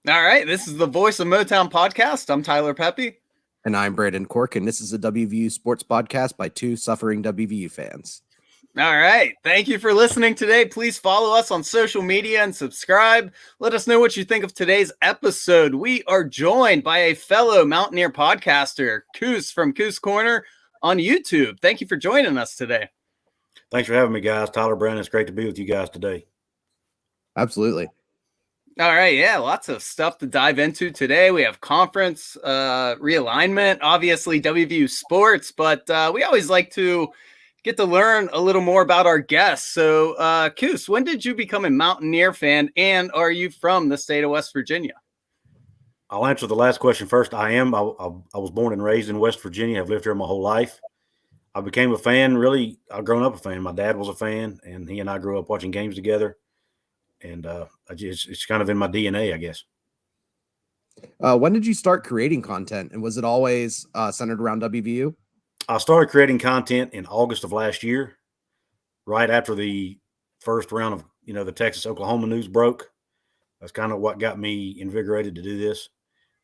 All right, this is the Voice of Motown podcast. I'm Tyler Pepe. And I'm Brandon Cork, and this is a WVU sports podcast by two suffering WVU fans. All right, thank you for listening today. Please follow us on social media and subscribe. Let us know what you think of today's episode. We are joined by a fellow Mountaineer podcaster, Couz from Couz Corner on YouTube. Thank you for joining us today. Thanks for having me, guys. Tyler, Brandon, it's great to be with you guys today. Absolutely. All right, yeah, lots of stuff to dive into today. We have conference realignment, obviously WVU sports, but we always like to get to learn a little more about our guests. So, Couz, when did you become a Mountaineer fan, and are you from the state of West Virginia? I'll answer the last question first. I am. I was born and raised in West Virginia. I've lived here my whole life. I became a fan, really. I've grown up a fan. My dad was a fan, and he and I grew up watching games together. And it's kind of in my DNA, I guess. When did you start creating content, and was it always centered around WVU? I started creating content in August of last year, right after the first round of the Texas-Oklahoma news broke. That's kind of what got me invigorated to do this.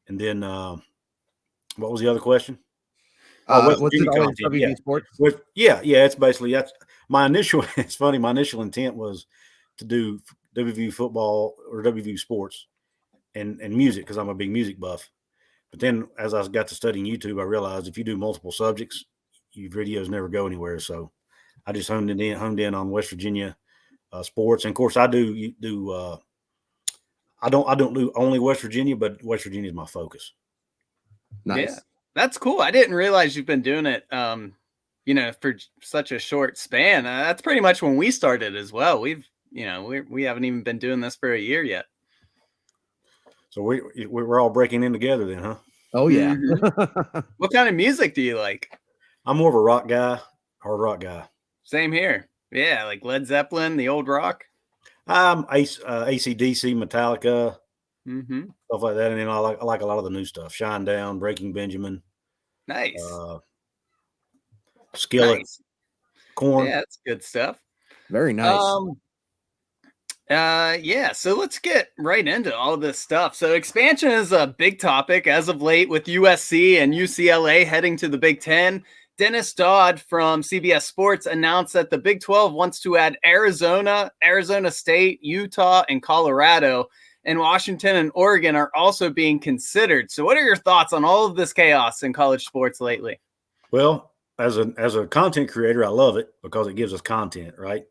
And then, what was the other question? Was it always WVU sports? Yeah. It's basically that's my initial. It's funny. My initial intent was to do WVU football or WVU sports and music because I'm a big music buff. But then as I got to studying YouTube, I realized if you do multiple subjects, your videos never go anywhere. So I just honed in on West Virginia sports. And of course I do I don't do only West Virginia, but West Virginia is my focus. Nice. Yeah, that's cool. I didn't realize you've been doing it for such a short span. That's pretty much when we started as well. We haven't even been doing this for a year yet. So we're all breaking in together then, huh? Oh, yeah. Mm-hmm. What kind of music do you like? I'm more of a rock guy, hard rock guy. Same here. Yeah, like Led Zeppelin, the old rock. AC/DC, Metallica, stuff like that. And then I like a lot of the new stuff. Shinedown, Breaking Benjamin. Nice. Skillet. Nice. Corn. Yeah, that's good stuff. Very nice. So let's get right into all this stuff. So expansion is a big topic as of late with USC and UCLA heading to the Big Ten. Dennis Dodd from CBS Sports announced that the Big 12 wants to add Arizona, Arizona State, Utah, and Colorado, and Washington and Oregon are also being considered. So what are your thoughts on all of this chaos in college sports lately? Well, as a content creator, I love it because it gives us content, right?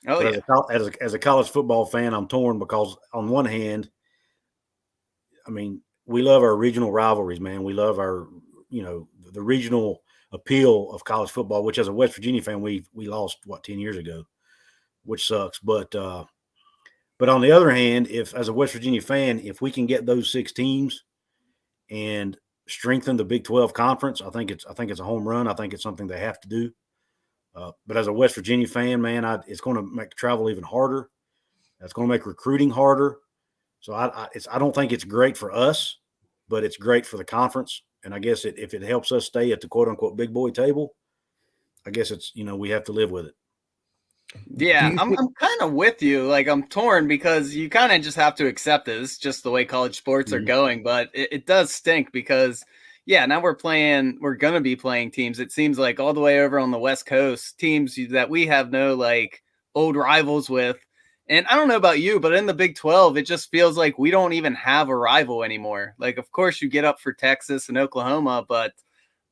Oh, but yeah. As a college football fan, I'm torn because on one hand, I mean, we love our regional rivalries, man. We love our, the regional appeal of college football, which as a West Virginia fan, we lost 10 years ago, which sucks. But on the other hand, if as a West Virginia fan, if we can get those 6 teams and strengthen the Big 12 conference, I think it's a home run. I think it's something they have to do. But as a West Virginia fan, man, it's going to make travel even harder. It's going to make recruiting harder. So I don't think it's great for us, but it's great for the conference. And I guess if it helps us stay at the quote unquote big boy table, I guess it's, we have to live with it. Yeah, I'm kind of with you. Like, I'm torn because you kind of just have to accept it. It's just the way college sports are going. But it does stink because, yeah, now we're going to be playing teams. It seems like all the way over on the West Coast, teams that we have no old rivals with. And I don't know about you, but in the Big 12, it just feels like we don't even have a rival anymore. Like, of course, you get up for Texas and Oklahoma, but,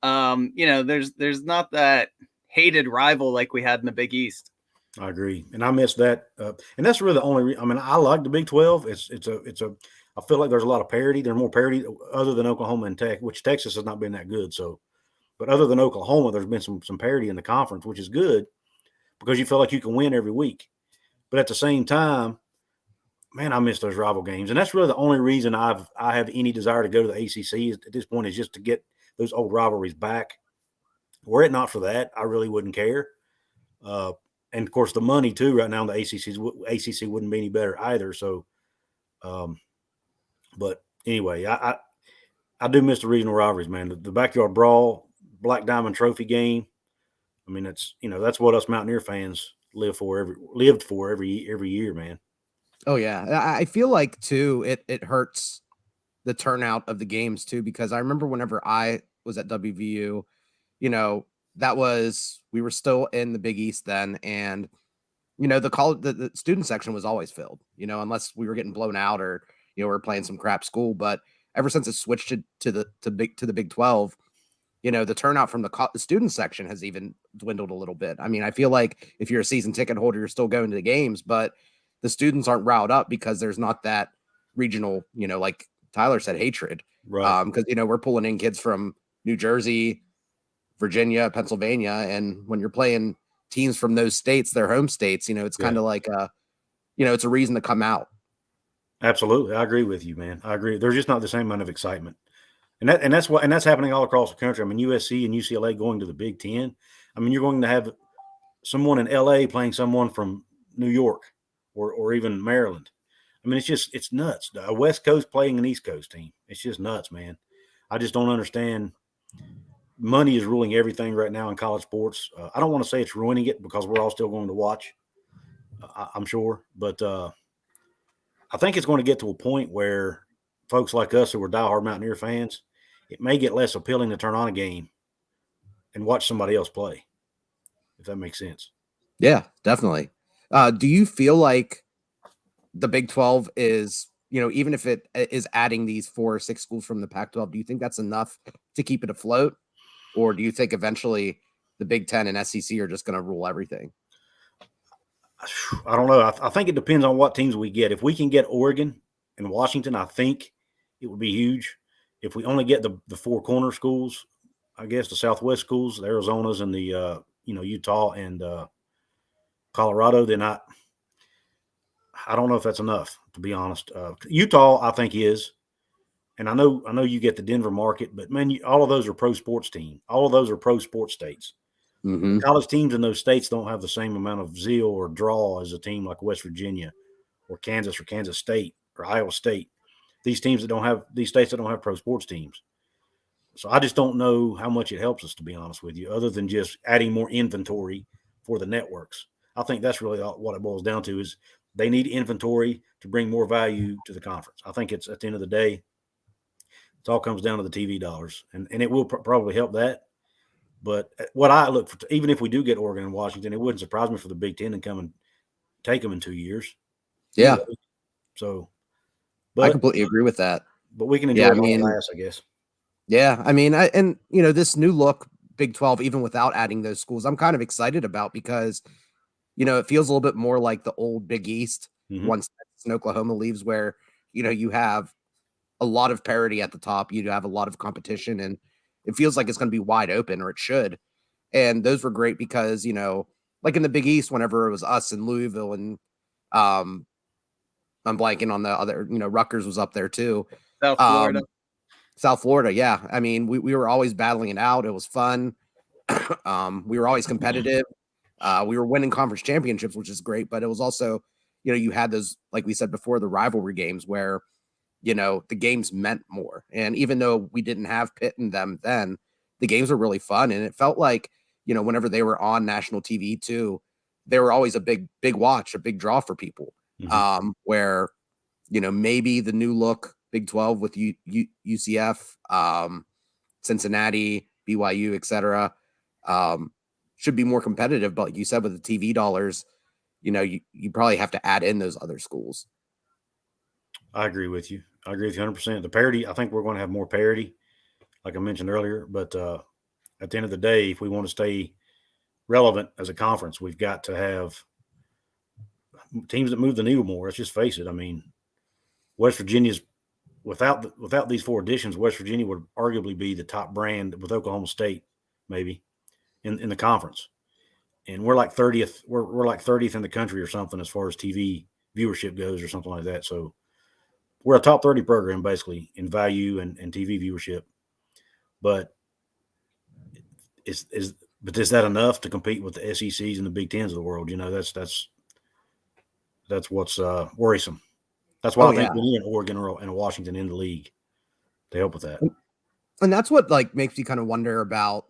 there's not that hated rival like we had in the Big East. I agree. And I miss that. And that's really the only I like the Big 12. I feel like there's a lot of parity. There's more parity other than Oklahoma and Tech, which Texas has not been that good. So, but other than Oklahoma, there's been some parity in the conference, which is good because you feel like you can win every week. But at the same time, man, I miss those rival games. And that's really the only reason I have any desire to go to the ACC at this point is just to get those old rivalries back. Were it not for that, I really wouldn't care. And of course, the money too right now in the ACC wouldn't be any better either. So, but anyway, I do miss the regional rivalries, man. The backyard brawl, Black Diamond Trophy game. I mean, that's what us Mountaineer fans lived for every year, man. Oh yeah, I feel like too it hurts the turnout of the games too, because I remember whenever I was at WVU, you know, we were still in the Big East then, and the student section was always filled, unless we were getting blown out or we were playing some crap school. But ever since it switched to the Big 12, the turnout from the student section has even dwindled a little bit. I mean, I feel like if you're a season ticket holder, you're still going to the games, but the students aren't riled up because there's not that regional, like Tyler said, hatred. Right. Because we're pulling in kids from New Jersey, Virginia, Pennsylvania, and when you're playing teams from those states, their home states, it's kind of like it's a reason to come out. Absolutely. I agree with you, man. I agree. There's just not the same amount of excitement. And that's happening all across the country. I mean, USC and UCLA going to the Big Ten. I mean, you're going to have someone in LA playing someone from New York or even Maryland. I mean, it's nuts. A West Coast playing an East Coast team. It's just nuts, man. I just don't understand. Money is ruling everything right now in college sports. I don't want to say it's ruining it because we're all still going to watch, I'm sure. But I think it's going to get to a point where folks like us who are diehard Mountaineer fans, it may get less appealing to turn on a game and watch somebody else play, if that makes sense. Yeah, definitely. Do you feel like the Big 12 is, even if it is adding these 4 or 6 schools from the Pac-12, do you think that's enough to keep it afloat? Or do you think eventually the Big 10 and SEC are just going to rule everything? I don't know. I think it depends on what teams we get. If we can get Oregon and Washington, I think it would be huge. If we only get the 4 corner schools, I guess the Southwest schools, the Arizonas and the Utah and Colorado, then I don't know if that's enough, to be honest. Utah, I think is, and I know you get the Denver market, but man, all of those are pro sports teams. All of those are pro sports states. Mm-hmm. College teams in those states don't have the same amount of zeal or draw as a team like West Virginia or Kansas State or Iowa State. These states that don't have pro sports teams. So I just don't know how much it helps us, to be honest with you, other than just adding more inventory for the networks. I think that's really what it boils down to is they need inventory to bring more value to the conference. I think it's at the end of the day, it all comes down to the TV dollars, and it will probably help that. But what I look for, even if we do get Oregon and Washington, it wouldn't surprise me for the Big Ten to come and take them in 2 years. Yeah. Anyway, so, I completely agree with that. But we can enjoy it while it lasts, I guess. Yeah. I mean, this new look Big 12, even without adding those schools, I'm kind of excited about because, it feels a little bit more like the old Big East once Oklahoma leaves, where, you have a lot of parity at the top. You have a lot of competition, and it feels like it's going to be wide open, or it should. And those were great because, like in the Big East, whenever it was us and Louisville and I'm blanking on the other, Rutgers was up there too. South Florida. Yeah. I mean, we were always battling it out. It was fun. We were always competitive. We were winning conference championships, which is great, but it was also, you had those, like we said before, the rivalry games where, the games meant more. And even though we didn't have Pitt in them then, the games were really fun. And it felt like, whenever they were on national TV too, they were always a big watch, a big draw for people. Where, maybe the new look Big 12 with UCF, Cincinnati, BYU, etc., should be more competitive. But like you said, with the TV dollars, you probably have to add in those other schools. I agree with you. I agree with you 100%. The parity, I think we're going to have more parity, like I mentioned earlier. But at the end of the day, if we want to stay relevant as a conference, we've got to have teams that move the needle more. Let's just face it. I mean, West Virginia's without these 4 additions, West Virginia would arguably be the top brand with Oklahoma State, maybe in the conference. And we're like 30th. We're like 30th in the country or something as far as TV viewership goes, or something like that. So we're a top 30 program basically in value and TV viewership. But is that enough to compete with the SECs and the Big Tens of the world? That's what's worrisome. That's why I think we need an Oregon and a Washington in the league to help with that. And that's what makes you kind of wonder about,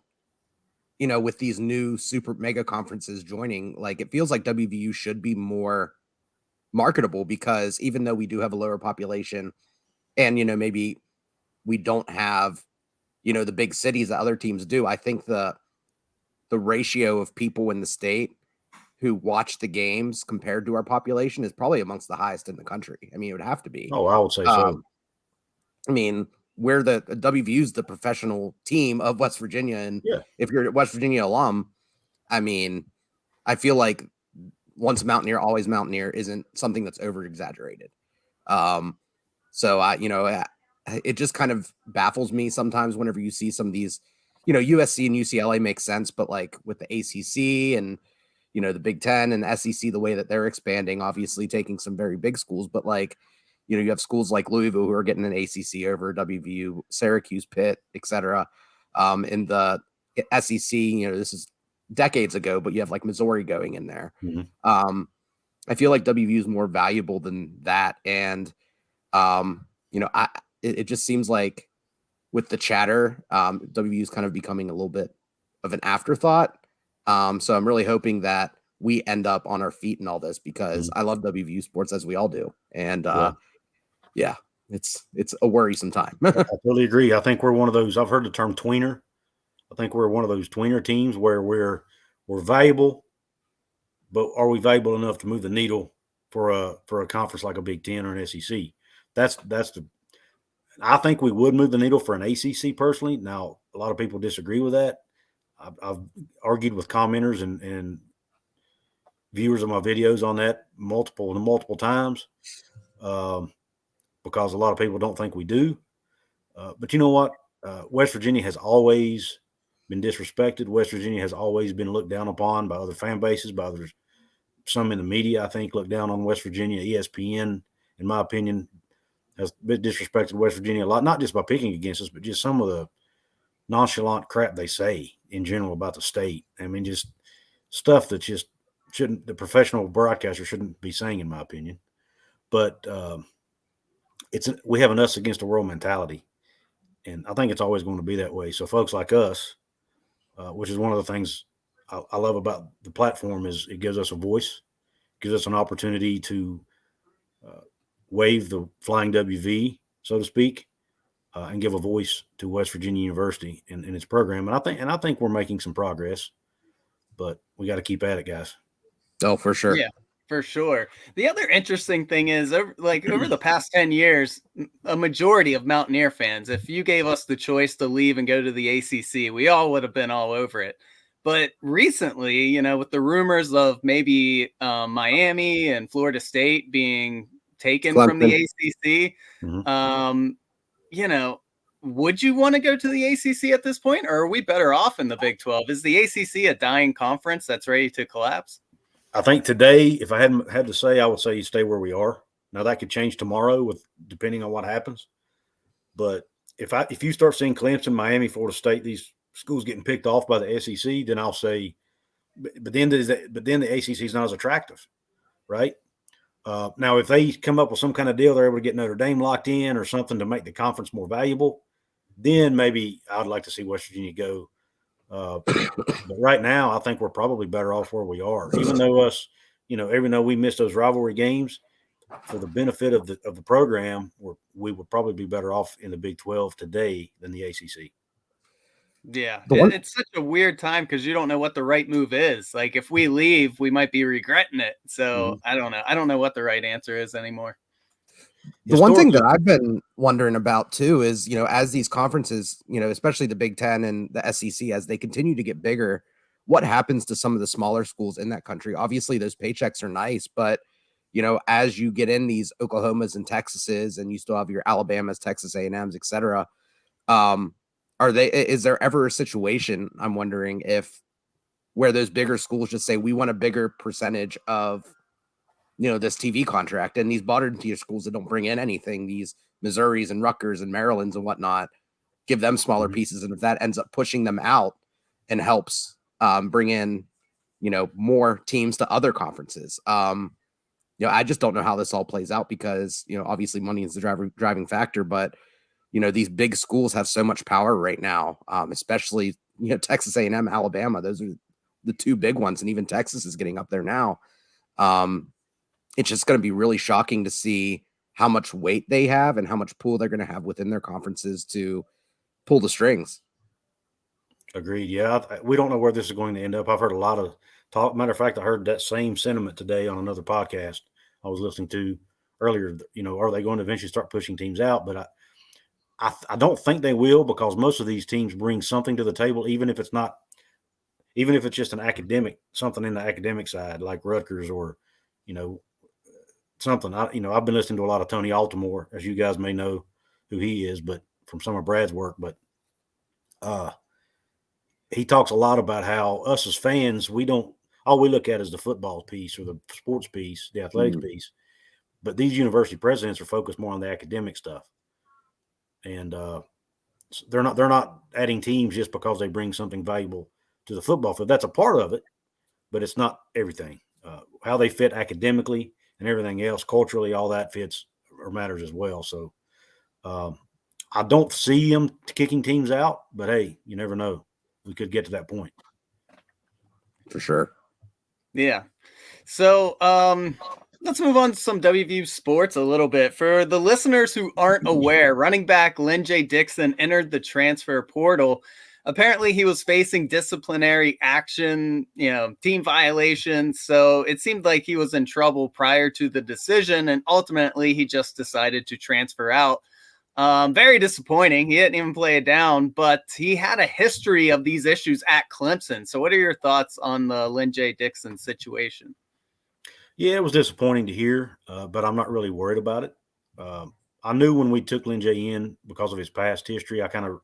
with these new super mega conferences joining. Like, it feels like WVU should be more marketable because even though we do have a lower population and, maybe we don't have, the big cities that other teams do. I think the ratio of people in the state who watch the games compared to our population is probably amongst the highest in the country. I mean, it would have to be. Oh, I would say so. I mean, we're the WVU's the professional team of West Virginia. And if you're a West Virginia alum, I mean, I feel like once Mountaineer, always Mountaineer isn't something that's over exaggerated. So it just kind of baffles me sometimes whenever you see some of these, USC and UCLA make sense, but like with the ACC and, the Big Ten and the SEC, the way that they're expanding, obviously taking some very big schools, but like, you have schools like Louisville who are getting an ACC over WVU, Syracuse, Pitt, etc. In the SEC, this is decades ago, but you have like Missouri going in there. Mm-hmm. I feel like WVU is more valuable than that. And, it just seems like with the chatter, WVU is kind of becoming a little bit of an afterthought. So I'm really hoping that we end up on our feet in all this because I love WVU sports as we all do. And it's a worrisome time. I totally agree. I think we're one of those, I've heard the term tweener. I think we're one of those tweener teams where we're valuable, but are we valuable enough to move the needle for a conference like a Big Ten or an SEC? I think we would move the needle for an ACC personally. Now, a lot of people disagree with that. I've argued with commenters and viewers of my videos on that multiple times because a lot of people don't think we do. But you know what? West Virginia has always been disrespected. West Virginia has always been looked down upon by other fan bases, by others. Some in the media, I think, look down on West Virginia. ESPN, in my opinion, has been disrespected West Virginia a lot, not just by picking against us, but just some of the nonchalant crap they say in general about the state. I mean, just stuff that just shouldn't, the professional broadcaster shouldn't be saying, in my opinion. But we have an us against the world mentality. And I think it's always going to be that way. So folks like us, which is one of the things I love about the platform, is it gives us a voice, gives us an opportunity to wave the flying WV, so to speak, and give a voice to West Virginia University and its program. And I think we're making some progress, but we got to keep at it, guys. Oh, for sure. Yeah, for sure. The other interesting thing is, over the past 10 years, a majority of Mountaineer fans, if you gave us the choice to leave and go to the ACC, we all would have been all over it. But recently, with the rumors of maybe Miami and Florida State being taken from the ACC, would you want to go to the ACC at this point, or are we better off in the Big 12? Is the ACC a dying conference that's ready to collapse? I think today, if I hadn't had to say, I would say you stay where we are. Now that could change tomorrow depending on what happens. But if you start seeing Clemson, Miami, Florida State, these schools getting picked off by the SEC, then I'll say, but then the ACC is not as attractive, right? Now, if they come up with some kind of deal, they're able to get Notre Dame locked in or something to make the conference more valuable, then maybe I'd like to see West Virginia go. But right now, I think we're probably better off where we are, even though even though we missed those rivalry games, for the benefit of the program, we would probably be better off in the Big 12 today than the ACC. Yeah, it's such a weird time because you don't know what the right move is. Like if we leave, we might be regretting it. So I don't know. I don't know what the right answer is anymore. The one thing that I've been wondering about too is, as these conferences, especially the Big Ten and the SEC, as they continue to get bigger, what happens to some of the smaller schools in that country? Obviously, those paychecks are nice, but as you get in these Oklahomas and Texases, and you still have your Alabamas, Texas A&Ms, et cetera, is there ever a situation, I'm wondering, where those bigger schools just say, we want a bigger percentage of, this TV contract, and these bottom tier schools that don't bring in anything, these Missouris and Rutgers and Marylands and whatnot, give them smaller pieces. And if that ends up pushing them out and helps bring in, more teams to other conferences, I just don't know how this all plays out because, obviously money is the driving factor, but these big schools have so much power right now, especially, Texas A&M, Alabama. Those are the two big ones. And even Texas is getting up there now. It's just going to be really shocking to see how much weight they have and how much pull they're going to have within their conferences to pull the strings. Agreed. Yeah, we don't know where this is going to end up. I've heard a lot of talk. Matter of fact, I heard that same sentiment today on another podcast I was listening to earlier. Are they going to eventually start pushing teams out? But I don't think they will, because most of these teams bring something to the table, even if it's just something in the academic side, like Rutgers or, something. I've been listening to a lot of Tony Altimore, as you guys may know who he is, but from some of Brad's work. But he talks a lot about how us as fans, all we look at is the football piece or the sports piece, the athletics piece. But these university presidents are focused more on the academic stuff. And they're not adding teams just because they bring something valuable to the football field. That's a part of it, but it's not everything. How they fit academically and everything else, culturally, all that fits or matters as well. So I don't see them kicking teams out, but hey, you never know. We could get to that point. For sure. Yeah. So let's move on to some WVU sports a little bit. For the listeners who aren't aware, running back Lynn J. Dixon entered the transfer portal. Apparently he was facing disciplinary action, team violations. So it seemed like he was in trouble prior to the decision, and ultimately he just decided to transfer out. Very disappointing. He didn't even play it down, but he had a history of these issues at Clemson. So what are your thoughts on the Lynn J. Dixon situation? Yeah, it was disappointing to hear, but I'm not really worried about it. I knew when we took Lynn J. in, because of his past history, I kind of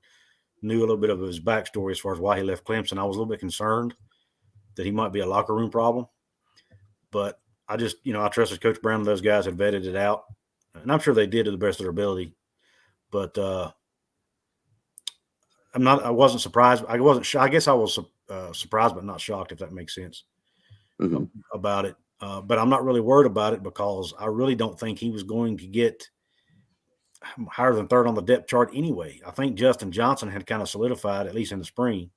knew a little bit of his backstory as far as why he left Clemson. I was a little bit concerned that he might be a locker room problem, but I just, I trusted Coach Brown and those guys had vetted it out, and I'm sure they did to the best of their ability. But I wasn't surprised. I guess I was surprised, but not shocked, if that makes sense, about it. But I'm not really worried about it, because I really don't think he was going to get higher than third on the depth chart anyway. I think Justin Johnson had kind of solidified, at least in the spring,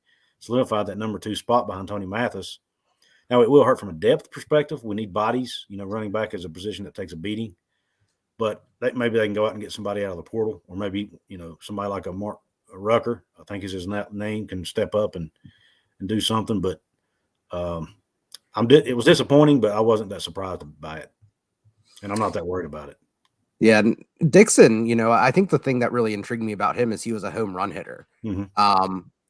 that number 2 spot behind Tony Mathis. Now, it will hurt from a depth perspective. We need bodies. Running back is a position that takes a beating. But maybe they can go out and get somebody out of the portal, or maybe, somebody like a Mark Rucker, I think is his name, can step up and do something. But it was disappointing, but I wasn't that surprised by it. And I'm not that worried about it. Yeah. Dixon, I think the thing that really intrigued me about him is he was a home run hitter.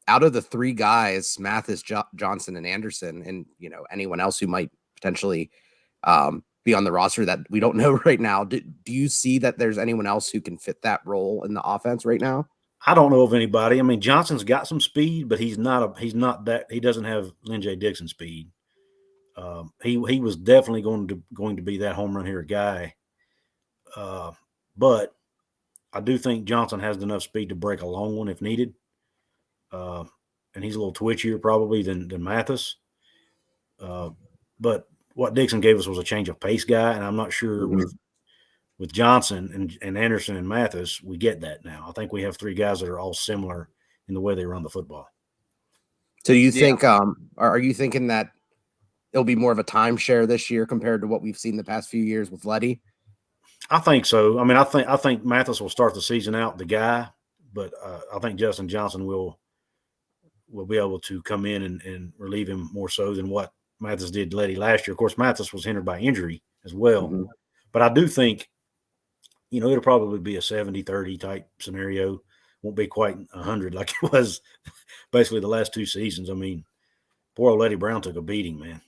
Out of the 3 guys, Mathis, Johnson, and Anderson, and, anyone else who might potentially be on the roster that we don't know right now. Do you see that there's anyone else who can fit that role in the offense right now? I don't know of anybody. I mean, Johnson's got some speed, but he doesn't have Lynn J. Dixon speed. He was definitely going to be that home run hitter guy. But I do think Johnson has enough speed to break a long one if needed. And he's a little twitchier probably than Mathis. But what Dixon gave us was a change of pace guy, and I'm not sure with Johnson and Anderson and Mathis, we get that now. I think we have 3 guys that are all similar in the way they run the football. So you think, are you thinking that it'll be more of a timeshare this year compared to what we've seen the past few years with Letty? I think so. I mean, I think Mathis will start the season out the guy, but I think Justin Johnson will be able to come in and relieve him more so than what Mathis did Letty last year. Of course, Mathis was hindered by injury as well. But I do think, it'll probably be a 70-30 type scenario. Won't be quite 100 like it was basically the last 2 seasons. I mean, poor old Letty Brown took a beating, man.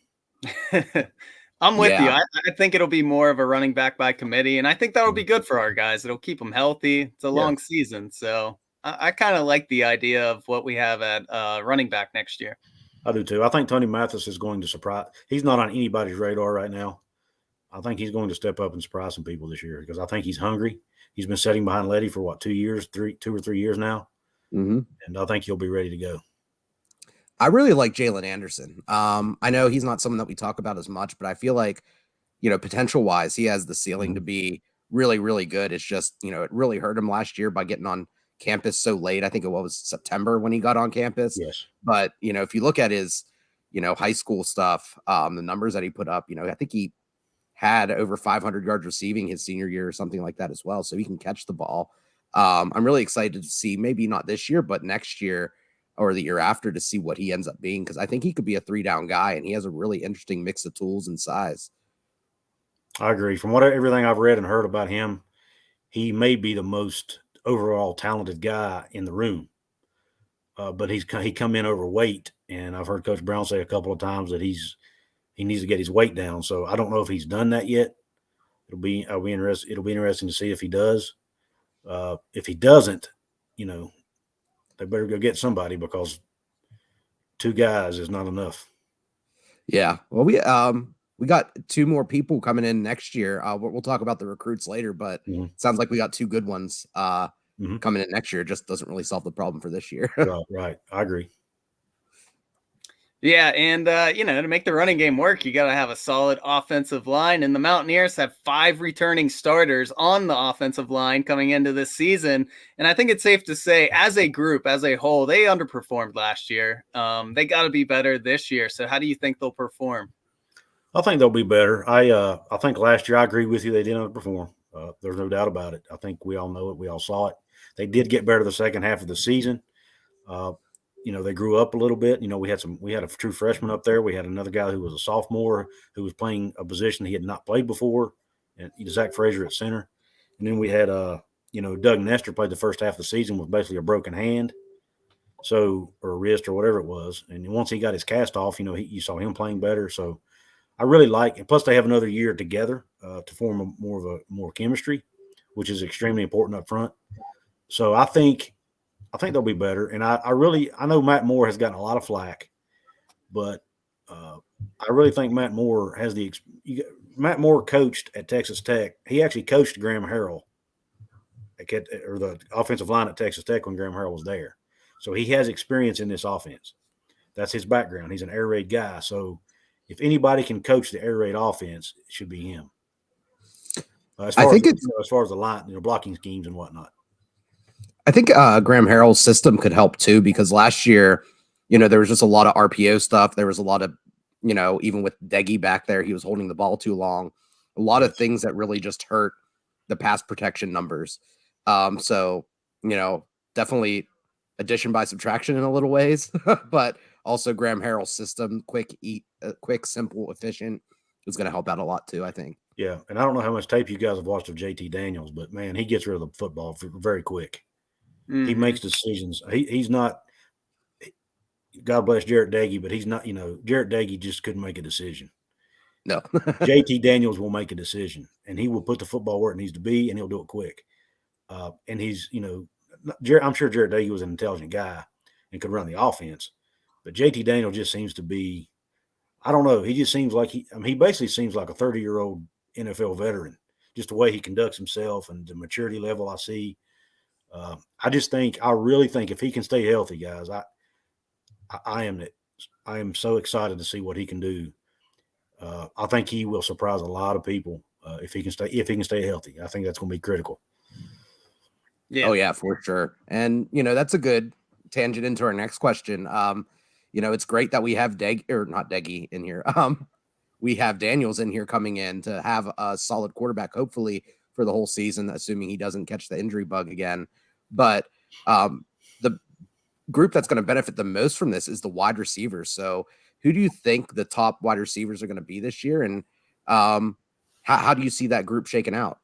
I'm with you. I think it'll be more of a running back by committee, and I think that'll be good for our guys. It'll keep them healthy. It's a long season, so I kind of like the idea of what we have at running back next year. I do too. I think Tony Mathis is going to surprise. He's not on anybody's radar right now. I think he's going to step up and surprise some people this year, because I think he's hungry. He's been sitting behind Letty for 2 or 3 years now. And I think he'll be ready to go. I really like Jalen Anderson. I know he's not someone that we talk about as much, but I feel like, potential wise, he has the ceiling to be really, really good. It's just, it really hurt him last year by getting on campus so late. I think it was September when he got on campus. Yes. But, if you look at his, high school stuff, the numbers that he put up, I think he had over 500 yards receiving his senior year or something like that as well. So he can catch the ball. I'm really excited to see, maybe not this year, but next year or the year after, to see what he ends up being, because I think he could be a 3-down guy, and he has a really interesting mix of tools and size. I agree. From everything I've read and heard about him, he may be the most overall talented guy in the room. But he come in overweight, and I've heard Coach Brown say a couple of times that he needs to get his weight down. So I don't know if he's done that yet. It'll be interesting to see if he does. If he doesn't, they better go get somebody, because 2 guys is not enough. Yeah. Well, we got 2 more people coming in next year. We'll talk about the recruits later, but it sounds like we got 2 good ones coming in next year. It just doesn't really solve the problem for this year. Right. I agree. Yeah, and to make the running game work, you got to have a solid offensive line, and the Mountaineers have 5 returning starters on the offensive line coming into this season. And I think it's safe to say, as a group, as a whole, they underperformed last year. They got to be better this year. So how do you think they'll perform? I think they'll be better. I think last year, I agree with you, they did underperform. There's no doubt about it. I think we all know it. We all saw it. They did get better the second half of the season. They grew up a little bit. We had a true freshman up there. We had another guy who was a sophomore who was playing a position he had not played before, and Zach Frazier at center. And then we had, Doug Nestor played the first half of the season with basically a broken hand, or a wrist or whatever it was. And once he got his cast off, you saw him playing better. So I really like it. Plus, they have another year together to form more chemistry, which is extremely important up front. So I think they'll be better. And I know Matt Moore has gotten a lot of flack, but I really think Matt Moore has Matt Moore coached at Texas Tech. He actually coached Graham Harrell, or the offensive line at Texas Tech when Graham Harrell was there. So he has experience in this offense. That's his background. He's an air raid guy. So if anybody can coach the air raid offense, it should be him. As far as the line, blocking schemes and whatnot. I think Graham Harrell's system could help too, because last year, there was just a lot of RPO stuff. There was a lot of, even with Deggy back there, he was holding the ball too long. A lot of things that really just hurt the pass protection numbers. So, definitely addition by subtraction in a little ways, but also Graham Harrell's system, quick, simple, efficient, is going to help out a lot too, I think. Yeah, and I don't know how much tape you guys have watched of JT Daniels, but man, he gets rid of the football very quick. Mm-hmm. He makes decisions. He's not – God bless Jarrett Dagey, but he's not – Jarrett Dagey just couldn't make a decision. No. JT Daniels will make a decision, and he will put the football where it needs to be, and he'll do it quick. And he's I'm sure Jarrett Dagey was an intelligent guy and could run the offense, but JT Daniels just seems to be – I don't know. He just seems like he basically seems like a 30-year-old NFL veteran, just the way he conducts himself and the maturity level I see. I really think if he can stay healthy, guys, I am so excited to see what he can do. I think he will surprise a lot of people if he can stay healthy. I think that's going to be critical. Yeah. Oh yeah, for sure. And that's a good tangent into our next question. It's great that we have not Deggy in here. We have Daniels in here coming in to have a solid quarterback, hopefully for the whole season, assuming he doesn't catch the injury bug again. But the group that's going to benefit the most from this is the wide receivers. So who do you think the top wide receivers are going to be this year? And how do you see that group shaking out?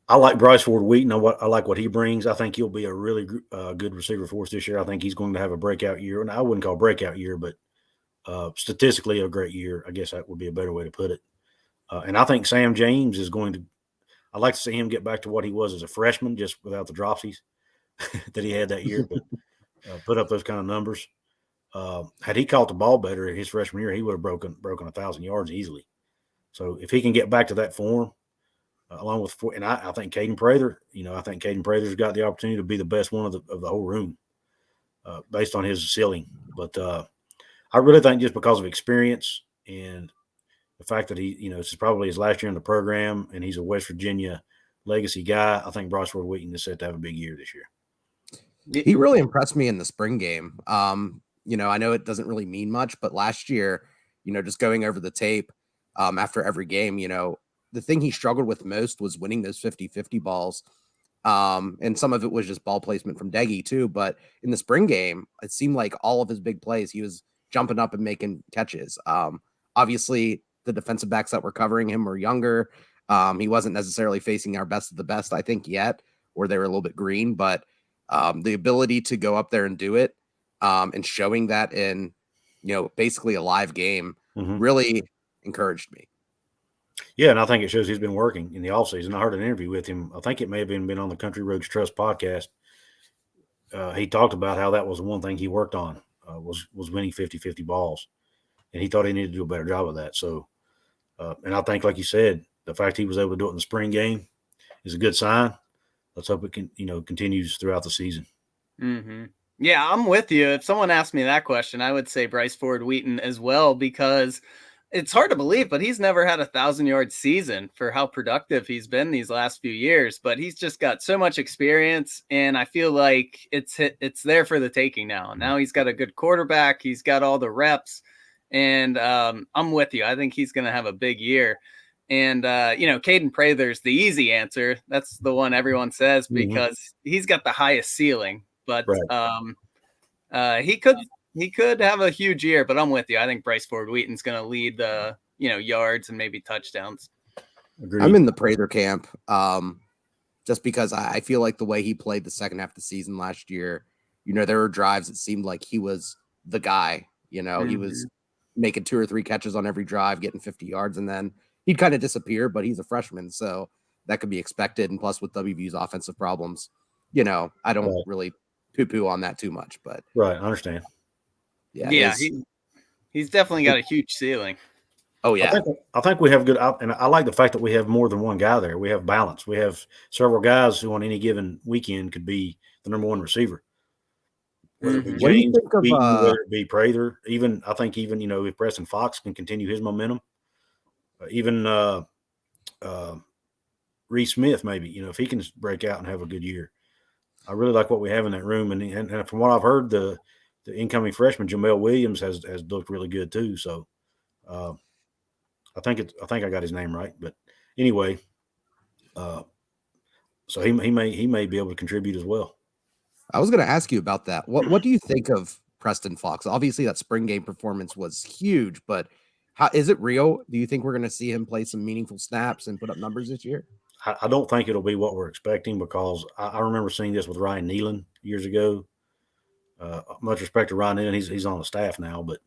I like Bryce Ford Wheaton. I like what he brings. I think he'll be a really good receiver for us this year. I think he's going to have a breakout year. And I wouldn't call breakout year, but statistically a great year. I guess that would be a better way to put it. And I think Sam James is going to – I'd like to see him get back to what he was as a freshman, just without the dropsies that he had that year, but put up those kind of numbers. Had he caught the ball better his freshman year, he would have broken 1,000 yards easily. So if he can get back to that form, along with – and I think Caden Prather, I think Caden Prather's got the opportunity to be the best one of the whole room based on his ceiling. But I really think just because of experience and the fact that he, this is probably his last year in the program and he's a West Virginia legacy guy, I think Bryce Ford Wheaton is set to have a big year this year. He really impressed me in the spring game. I know it doesn't really mean much, but last year, just going over the tape, after every game. The thing he struggled with most was winning those 50-50 balls. And some of it was just ball placement from Deggy too. But in the spring game, it seemed like all of his big plays, he was jumping up and making catches. Obviously, the defensive backs that were covering him were younger. He wasn't necessarily facing our best of the best, I think, yet, or they were a little bit green. But the ability to go up there and do it and showing that in, basically a live game really encouraged me. Yeah, and I think it shows he's been working in the offseason. I heard an interview with him. I think it may have been on the Country Roads Trust podcast. He talked about how that was the one thing he worked on was winning 50-50 balls. And he thought he needed to do a better job of that. So, and I think, like you said, the fact he was able to do it in the spring game is a good sign. Let's hope it can, continues throughout the season. Mm-hmm. Yeah, I'm with you. If someone asked me that question, I would say Bryce Ford Wheaton as well, because it's hard to believe, but he's never had a 1,000-yard season for how productive he's been these last few years. But he's just got so much experience, and I feel like it's there for the taking now. Now he's got a good quarterback. He's got all the reps, and I'm with you. I think he's going to have a big year. And, Caden Prather's the easy answer. That's the one everyone says because he's got the highest ceiling. But he could have a huge year. But I'm with you. I think Bryce Ford Wheaton's going to lead the, yards and maybe touchdowns. Agreed. I'm in the Prather camp just because I feel like the way he played the second half of the season last year, there were drives it seemed like he was the guy. He was making 2 or 3 catches on every drive, getting 50 yards, and then he'd kind of disappear, but he's a freshman, so that could be expected. And plus with WVU's offensive problems, I don't really poo-poo on that too much, but I understand. Yeah, he's definitely got a huge ceiling. Oh yeah. I think we have good, and I like the fact that we have more than one guy there. We have balance. We have several guys who on any given weekend could be the number one receiver. Whether it be James, whether it be Prather, I think if Preston Fox can continue his momentum, even Reese Smith, maybe, if he can break out and have a good year. I really like what we have in that room. And from what I've heard, the incoming freshman, Jamel Williams, has looked really good too. So I think I got his name right. But anyway, so he may be able to contribute as well. I was going to ask you about that. What do you think of Preston Fox? Obviously, that spring game performance was huge, but how is it real? Do you think we're going to see him play some meaningful snaps and put up numbers this year? I don't think it'll be what we're expecting because I remember seeing this with Ryan Nealon years ago. Much respect to Ryan Nealon. He's on the staff now, but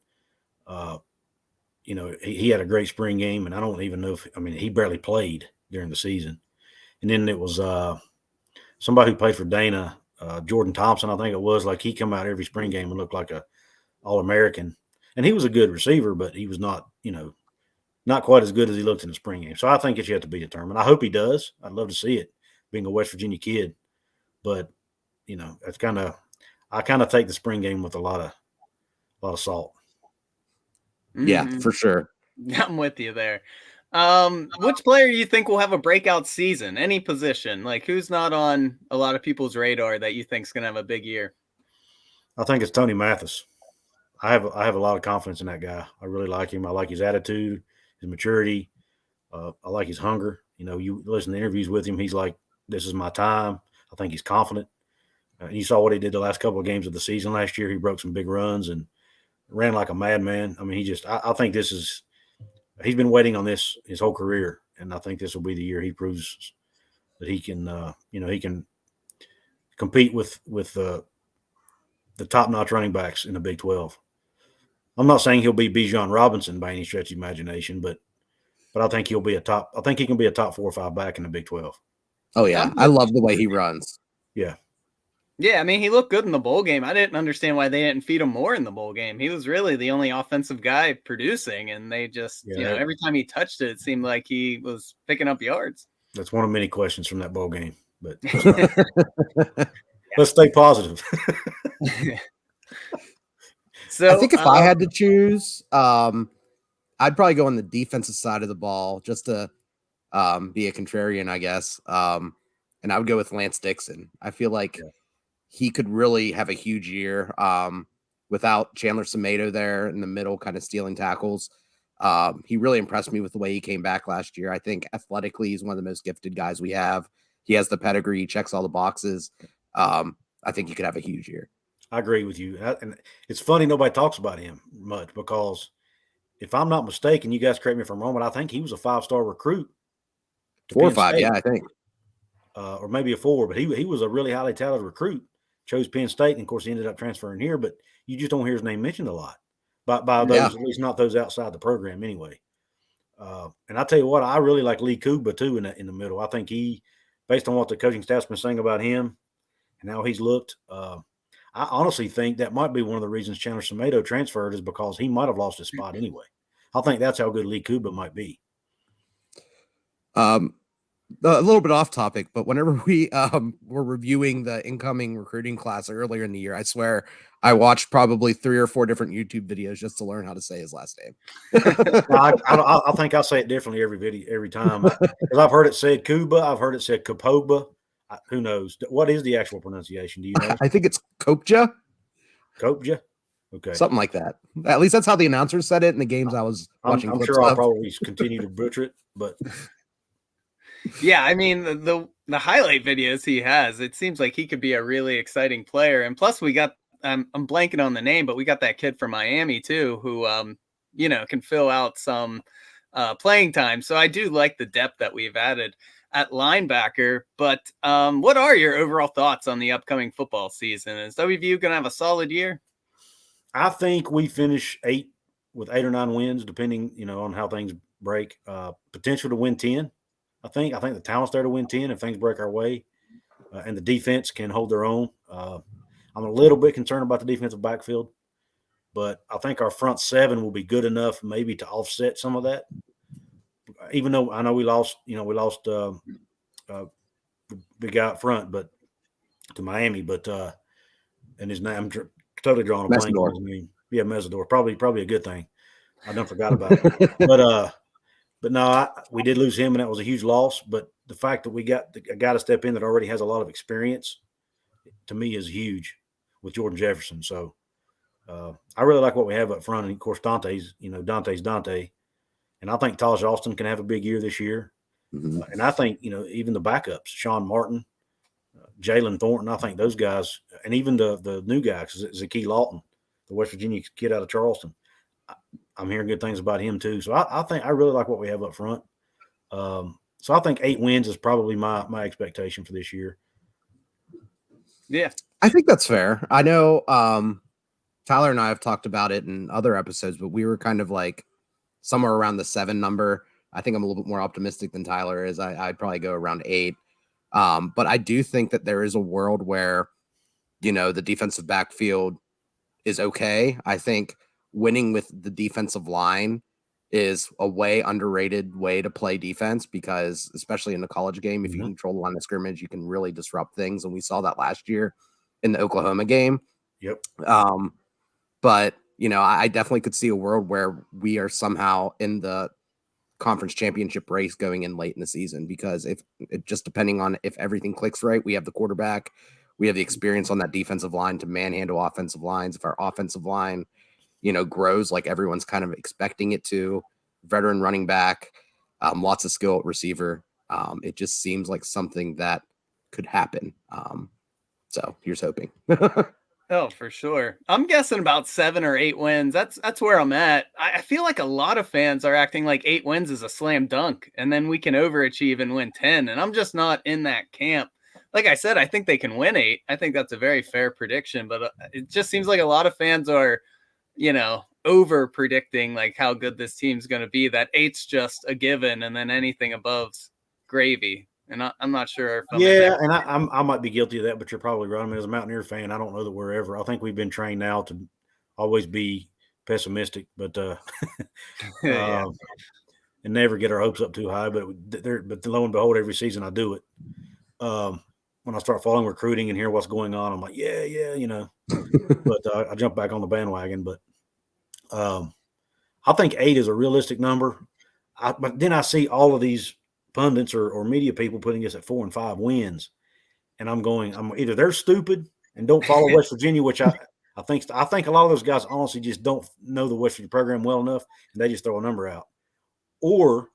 he had a great spring game, and I don't even know he barely played during the season. And then it was somebody who played for Dana, Jordan Thompson, I think it was. Like, he come out every spring game and looked like a All-American. And he was a good receiver, but he was not, not quite as good as he looked in the spring game. So I think it's yet to be determined. I hope he does. I'd love to see it, being a West Virginia kid. But, it's I kind of take the spring game with a lot of salt. Yeah, for sure. I'm with you there. Which player you think will have a breakout season? Any position? Like, who's not on a lot of people's radar that you think is going to have a big year? I think it's Tony Mathis. I have a lot of confidence in that guy. I really like him. I like his attitude, his maturity. I like his hunger. You listen to interviews with him, he's like, this is my time. I think he's confident. You saw what he did the last couple of games of the season last year. He broke some big runs and ran like a madman. I think he's been waiting on this his whole career, and I think this will be the year he proves that he can, he can compete with the top-notch running backs in the Big 12. I'm not saying he'll be Bijan Robinson by any stretch of imagination, but I think he'll be I think he can be a top 4 or 5 back in the Big 12. Oh yeah, I love the way he runs. Yeah. Yeah, he looked good in the bowl game. I didn't understand why they didn't feed him more in the bowl game. He was really the only offensive guy producing, and they just, every time he touched it, it seemed like he was picking up yards. That's one of many questions from that bowl game, but let's stay positive. So I think if I had to choose, I'd probably go on the defensive side of the ball just to be a contrarian, I guess. And I would go with Lance Dixon. I feel like he could really have a huge year without Chandler Semedo there in the middle, kind of stealing tackles. He really impressed me with the way he came back last year. I think athletically, he's one of the most gifted guys we have. He has the pedigree, he checks all the boxes. I think he could have a huge year. I agree with you. And it's funny nobody talks about him much because if I'm not mistaken, you guys correct me if I'm wrong, but I think he was a 5-star recruit. 4 or 5, yeah, I think. Or maybe a 4, but he was a really highly talented recruit. Chose Penn State, and of course he ended up transferring here. But you just don't hear his name mentioned a lot by those, at least not those outside the program anyway. And I tell you what, I really like Lee Kuba too in the middle. I think he, based on what the coaching staff's been saying about him and how he's looked, I honestly think that might be one of the reasons Chandler Semedo transferred is because he might have lost his spot anyway. I think that's how good Lee Kuba might be. A little bit off topic, but whenever we were reviewing the incoming recruiting class earlier in the year, I swear I watched probably 3 or 4 different YouTube videos just to learn how to say his last name. I think I say it differently every time because I've heard it said Kuba, I've heard it said Kapoba. Who knows? What is the actual pronunciation? Do you know? I think it's Kopja. Kopja? Okay. Something like that. At least that's how the announcers said it in the games I was watching. I'm sure I'll probably continue to butcher it, but yeah, I mean the highlight videos he has, it seems like he could be a really exciting player. And plus we got I'm blanking on the name, but we got that kid from Miami too who can fill out some playing time. So I do like the depth that we've added at linebacker. But what are your overall thoughts on the upcoming football season? Is WVU going to have a solid year? I think we finish 8 with 8 or 9 wins, depending, on how things break. Potential to win 10. I think the talent's there to win 10 if things break our way, and the defense can hold their own. I'm a little bit concerned about the defensive backfield, but I think our front 7 will be good enough maybe to offset some of that. Even though I know we lost the big guy up front, but to Miami, but and his name, I'm totally drawing a blank on his name. Yeah, Mesidor, probably a good thing. I done forgot about it, but no, we did lose him, and that was a huge loss. But the fact that we got a guy to step in that already has a lot of experience, to me, is huge with Jordan Jefferson. So I really like what we have up front, and of course Dante's Dante. And I think Taj Austin can have a big year this year. Mm-hmm. And I think, even the backups, Sean Martin, Jalen Thornton, I think those guys, and even the new guy, Zakee Lawton, the West Virginia kid out of Charleston, I'm hearing good things about him too. So I think I really like what we have up front. So I think 8 wins is probably my expectation for this year. Yeah. I think that's fair. I know Tyler and I have talked about it in other episodes, but we were kind of like somewhere around the 7 number. I think I'm a little bit more optimistic than Tyler is. I'd probably go around 8. But I do think that there is a world where, the defensive backfield is okay. I think winning with the defensive line is a way underrated way to play defense because, especially in the college game, if you control the line of scrimmage, you can really disrupt things. And we saw that last year in the Oklahoma game. Yep. But, I definitely could see a world where we are somehow in the conference championship race going in late in the season, because if it just depending on if everything clicks right, we have the quarterback, we have the experience on that defensive line to manhandle offensive lines. If our offensive line, grows like everyone's kind of expecting it to, veteran running back, lots of skill at receiver, it just seems like something that could happen. So here's hoping. Oh, for sure. I'm guessing about 7 or 8 wins. That's where I'm at. I feel like a lot of fans are acting like 8 wins is a slam dunk, and then we can overachieve and win 10. And I'm just not in that camp. Like I said, I think they can win 8. I think that's a very fair prediction, but it just seems like a lot of fans are, over predicting like how good this team's going to be. That 8's just a given, and then anything above's gravy. And I'm not sure. And I might be guilty of that, but you're probably right. I mean, as a Mountaineer fan, I don't know that we're ever. I think we've been trained now to always be pessimistic, but and never get our hopes up too high. But lo and behold, every season I do it. When I start following recruiting and hear what's going on, I'm like, yeah. But I jump back on the bandwagon. But I think 8 is a realistic number. But then I see all of these pundits or media people putting us at 4 and 5 wins, and I'm either they're stupid and don't follow West Virginia, which I I think a lot of those guys honestly just don't know the West Virginia program well enough, and they just throw a number out. Or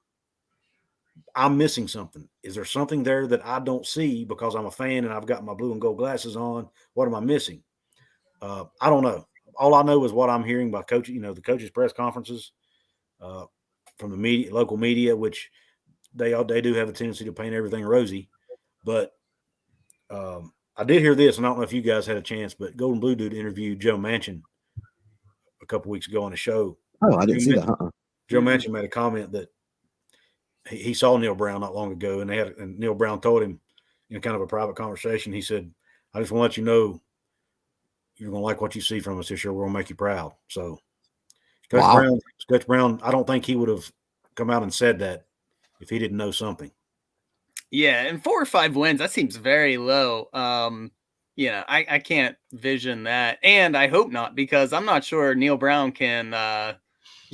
I'm missing something. Is there something there that I don't see because I'm a fan and I've got my blue and gold glasses on? What am I missing? I don't know. All I know is what I'm hearing by coach, the coaches' press conferences from the media, local media, which they do have a tendency to paint everything rosy. But I did hear this, and I don't know if you guys had a chance, but Golden Blue Dude interviewed Joe Manchin a couple weeks ago on the show. Oh, I didn't see that. Joe Manchin made a comment that he saw Neil Brown not long ago, and Neil Brown told him in kind of a private conversation, he said, I just want to let you know you're going to like what you see from us this year. We're going to make you proud. So Coach Brown, I don't think he would have come out and said that if he didn't know something. Yeah, and 4 or 5 wins, that seems very low. I can't vision that. And I hope not, because I'm not sure Neil Brown can,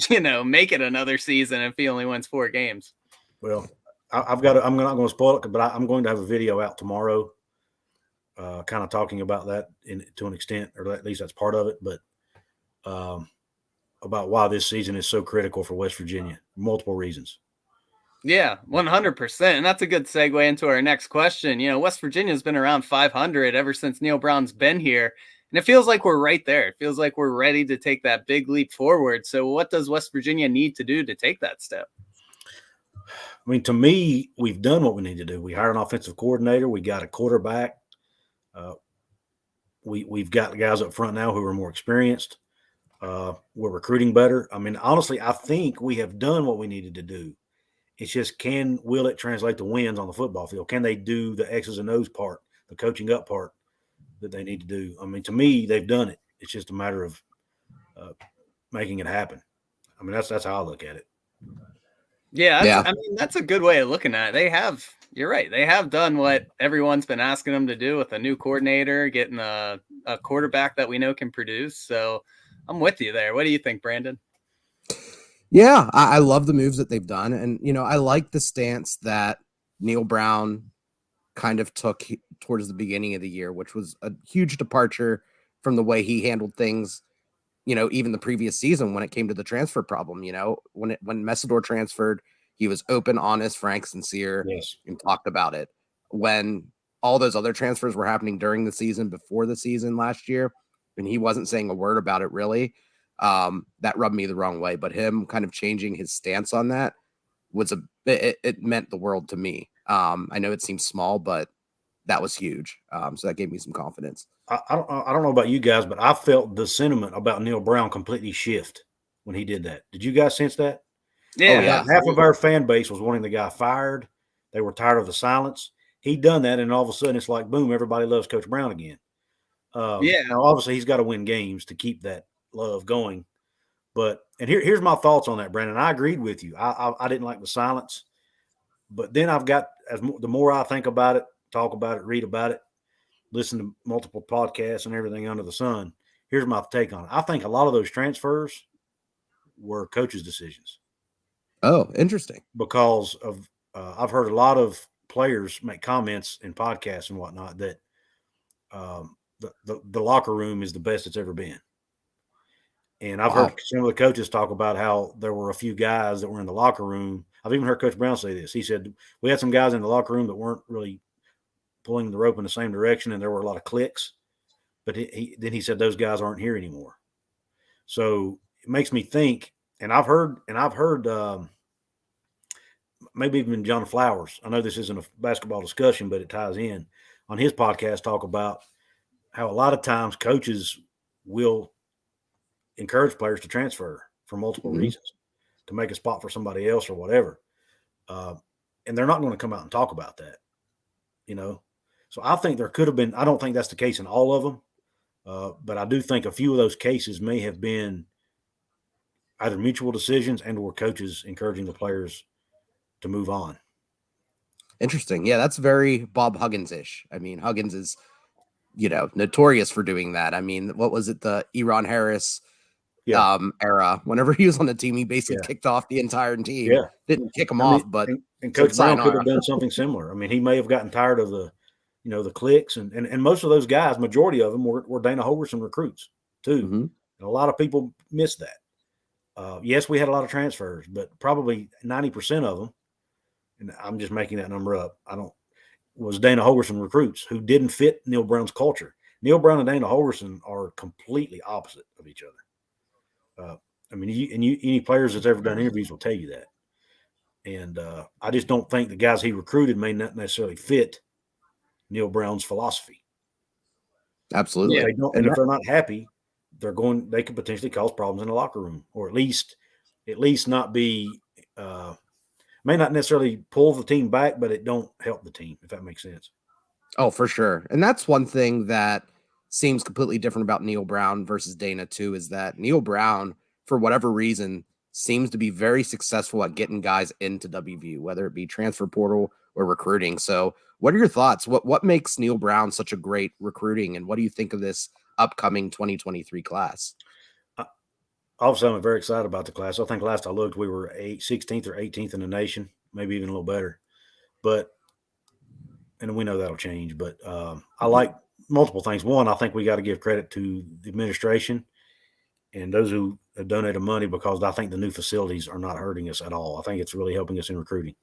make it another season if he only wins 4 games. Well, I'm not going to spoil it, but I'm going to have a video out tomorrow kind of talking about that to an extent, or at least that's part of it, but about why this season is so critical for West Virginia, multiple reasons. Yeah, 100%. And that's a good segue into our next question. West Virginia's been around 500 ever since Neil Brown's been here. And it feels like we're right there. It feels like we're ready to take that big leap forward. So what does West Virginia need to do to take that step? I mean, to me, we've done what we need to do. We hired an offensive coordinator. We got a quarterback. We've got guys up front now who are more experienced. We're recruiting better. I mean, honestly, I think we have done what we needed to do. It's just will it translate to wins on the football field? Can they do the X's and O's part, the coaching up part that they need to do? I mean, to me, they've done it. It's just a matter of making it happen. I mean, that's how I look at it. Yeah. I mean, that's a good way of looking at it. You're right. They have done what everyone's been asking them to do with a new coordinator, getting a quarterback that we know can produce. So I'm with you there. What do you think, Brandon? Yeah, I love the moves that they've done. And, I like the stance that Neil Brown kind of took towards the beginning of the year, which was a huge departure from the way he handled things, even the previous season when it came to the transfer problem. When Messidor transferred, he was open, honest, frank, sincere, and talked about it. When all those other transfers were happening during the season, before the season last year, and he wasn't saying a word about it really, that rubbed me the wrong way. But him kind of changing his stance on that it meant the world to me. I know it seems small, but that was huge. So that gave me some confidence. I don't know about you guys, but I felt the sentiment about Neil Brown completely shift when he did that. Did you guys sense that? Yeah. Half of our fan base was wanting the guy fired. They were tired of the silence. He'd done that, and all of a sudden it's like, boom, everybody loves Coach Brown again. Now, obviously, he's got to win games to keep that love going. But here's my thoughts on that, Brandon. I agreed with you. I didn't like the silence. But then the more I think about it, talk about it, read about it, listen to multiple podcasts and everything under the sun, here's my take on it. I think a lot of those transfers were coaches' decisions. Oh, interesting. Because of I've heard a lot of players make comments in podcasts and whatnot that the locker room is the best it's ever been. And I've heard some of the coaches talk about how there were a few guys that were in the locker room. I've even heard Coach Brown say this. He said, we had some guys in the locker room that weren't really pulling the rope in the same direction, and there were a lot of clicks. But then he said those guys aren't here anymore. So it makes me think, and I've heard maybe even John Flowers, I know this isn't a basketball discussion, but it ties in, on his podcast talk about how a lot of times coaches will encourage players to transfer for multiple reasons, to make a spot for somebody else or whatever. And they're not going to come out and talk about that, So I think there could have been – I don't think that's the case in all of them, but I do think a few of those cases may have been either mutual decisions and or coaches encouraging the players to move on. Interesting. Yeah, that's very Bob Huggins-ish. I mean, Huggins is, notorious for doing that. I mean, what was it, the Eron Harris era? Whenever he was on the team, he basically kicked off the entire team. Yeah. Didn't kick him off, but and Coach Brown could have done something similar. I mean, he may have gotten tired of the clicks, and most of those guys, majority of them were Dana Holgorsen recruits. too. Mm-hmm. And a lot of people miss that. Yes, we had a lot of transfers, but probably 90% of them, and I'm just making that number up, was Dana Holgorsen recruits who didn't fit Neil Brown's culture. Neil Brown and Dana Holgorsen are completely opposite of each other. I mean, any players that's ever done interviews will tell you that. And I just don't think the guys he recruited may not necessarily fit Neil Brown's philosophy. Absolutely. And if they're not happy, they could potentially cause problems in the locker room, or at least not be may not necessarily pull the team back, but it don't help the team, if that makes sense. Oh, for sure. And that's one thing that seems completely different about Neil Brown versus Dana too, is that Neil Brown, for whatever reason, seems to be very successful at getting guys into WVU, whether it be transfer portal or recruiting. So what are your thoughts? What makes Neil Brown such a great recruiting, and what do you think of this upcoming 2023 class? Obviously, I'm very excited about the class. I think last I looked, we were 16th or 18th in the nation, maybe even a little better. And we know that'll change. But I like multiple things. One, I think we got to give credit to the administration and those who have donated money, because I think the new facilities are not hurting us at all. I think it's really helping us in recruiting.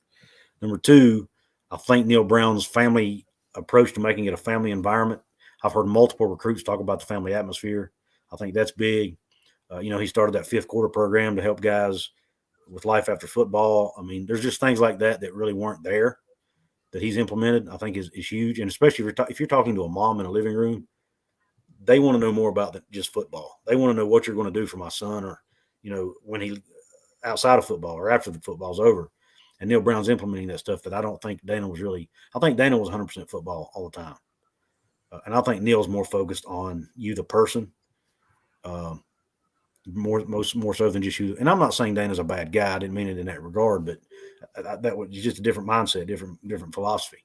Number two, I think Neil Brown's family approach to making it a family environment. I've heard multiple recruits talk about the family atmosphere. I think that's big. He started that 5th quarter program to help guys with life after football. I mean, there's just things like that really weren't there that he's implemented. I think is huge. And especially if you're talking to a mom in a living room, they want to know more about just football. They want to know what you're going to do for my son, or, when he outside of football or after the football's over. And Neil Brown's implementing that stuff that I don't think Dana was really – I think Dana was 100% football all the time. And I think Neil's more focused on you, the person, more so than just you. And I'm not saying Dana's a bad guy. I didn't mean it in that regard, but that was just a different mindset, different philosophy.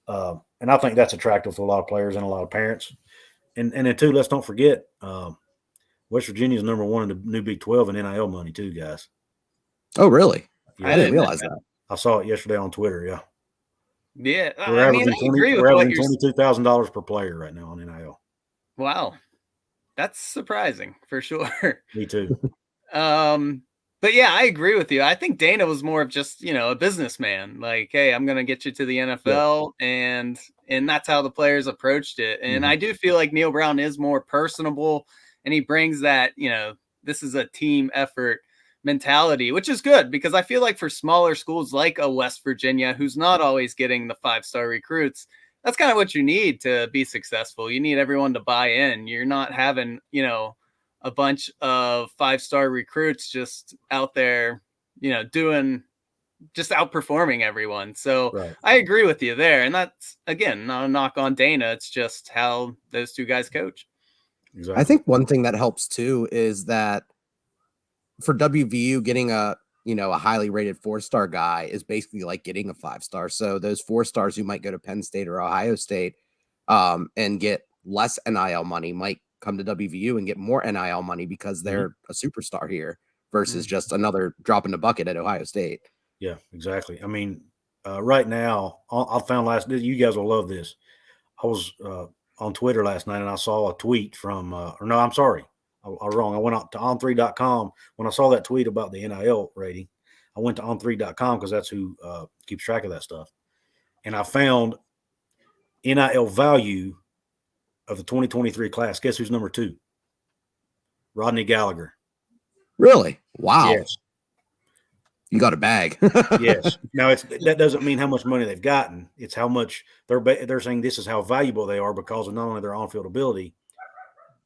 And I think that's attractive to a lot of players and a lot of parents. And then, too, let's don't forget, West Virginia's number 1 in the new Big 12 in NIL money, too, guys. Oh, really? Yeah. I didn't realize that. I saw it yesterday on Twitter, yeah. Yeah, We're averaging $22,000 per player right now on NIL. Wow. That's surprising for sure. Me too. But yeah, I agree with you. I think Dana was more of just, a businessman. Like, hey, I'm going to get you to the NFL, and that's how the players approached it. And I do feel like Neil Brown is more personable, and he brings that, this is a team effort mentality, which is good, because I feel like for smaller schools like a West Virginia, who's not always getting the 5-star recruits, that's kind of what you need to be successful. You need everyone to buy in. You're not having, a bunch of 5-star recruits just out there, doing, just outperforming everyone. So Right. I agree with you there. And that's, again, not a knock on Dana. It's just how those two guys coach. Exactly. I think one thing that helps too is that for WVU, getting a highly rated 4-star guy is basically like getting a 5-star. So those 4-stars who might go to Penn State or Ohio State and get less NIL money might come to WVU and get more NIL money because they're a superstar here versus just another drop in the bucket at Ohio State. Yeah, exactly. I mean, right now, I found you guys will love this. I was on Twitter last night and I saw a tweet from, I'm sorry. I was wrong. I went out to on3.com. When I saw that tweet about the NIL rating, I went to on3.com because that's who keeps track of that stuff. And I found NIL value of the 2023 class. Guess who's number 2? Rodney Gallagher. Really? Wow. Yes. You got a bag. Yes. Now that doesn't mean how much money they've gotten. It's how much they're saying this is how valuable they are because of not only their on-field ability,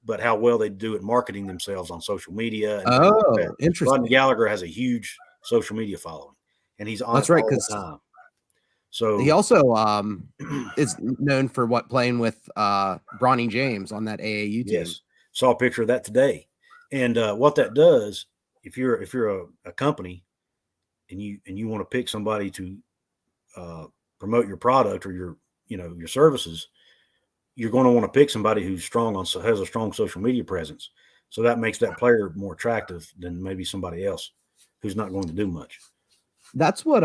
but how well they do at marketing themselves on social media. And interesting. Rodney Gallagher has a huge social media following, and he's on That's right, all the time. So he also is known for playing with Bronny James on that AAU team. Yes, saw a picture of that today, and what that does, if you're a company, and you want to pick somebody to promote your product or your services, you're going to want to pick somebody who's has a strong social media presence. So that makes that player more attractive than maybe somebody else who's not going to do much. That's what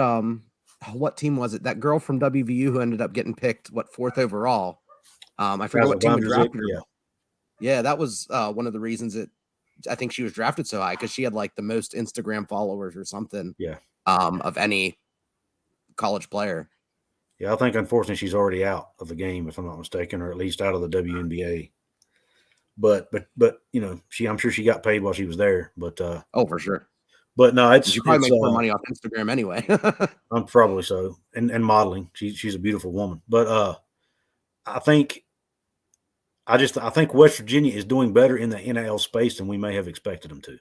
team was it? That girl from WVU who ended up getting picked, 4th overall. I forget what team drafted her. Yeah. Yeah, that was one of the reasons I think she was drafted so high, because she had like the most Instagram followers or something. Yeah. Of any college player. Yeah, I think unfortunately she's already out of the game, if I'm not mistaken, or at least out of the WNBA. But I'm sure she got paid while she was there. But oh, for sure. But no, it's she probably makes more money off Instagram anyway. Probably so, and modeling. She's a beautiful woman. But I think West Virginia is doing better in the NIL space than we may have expected them to.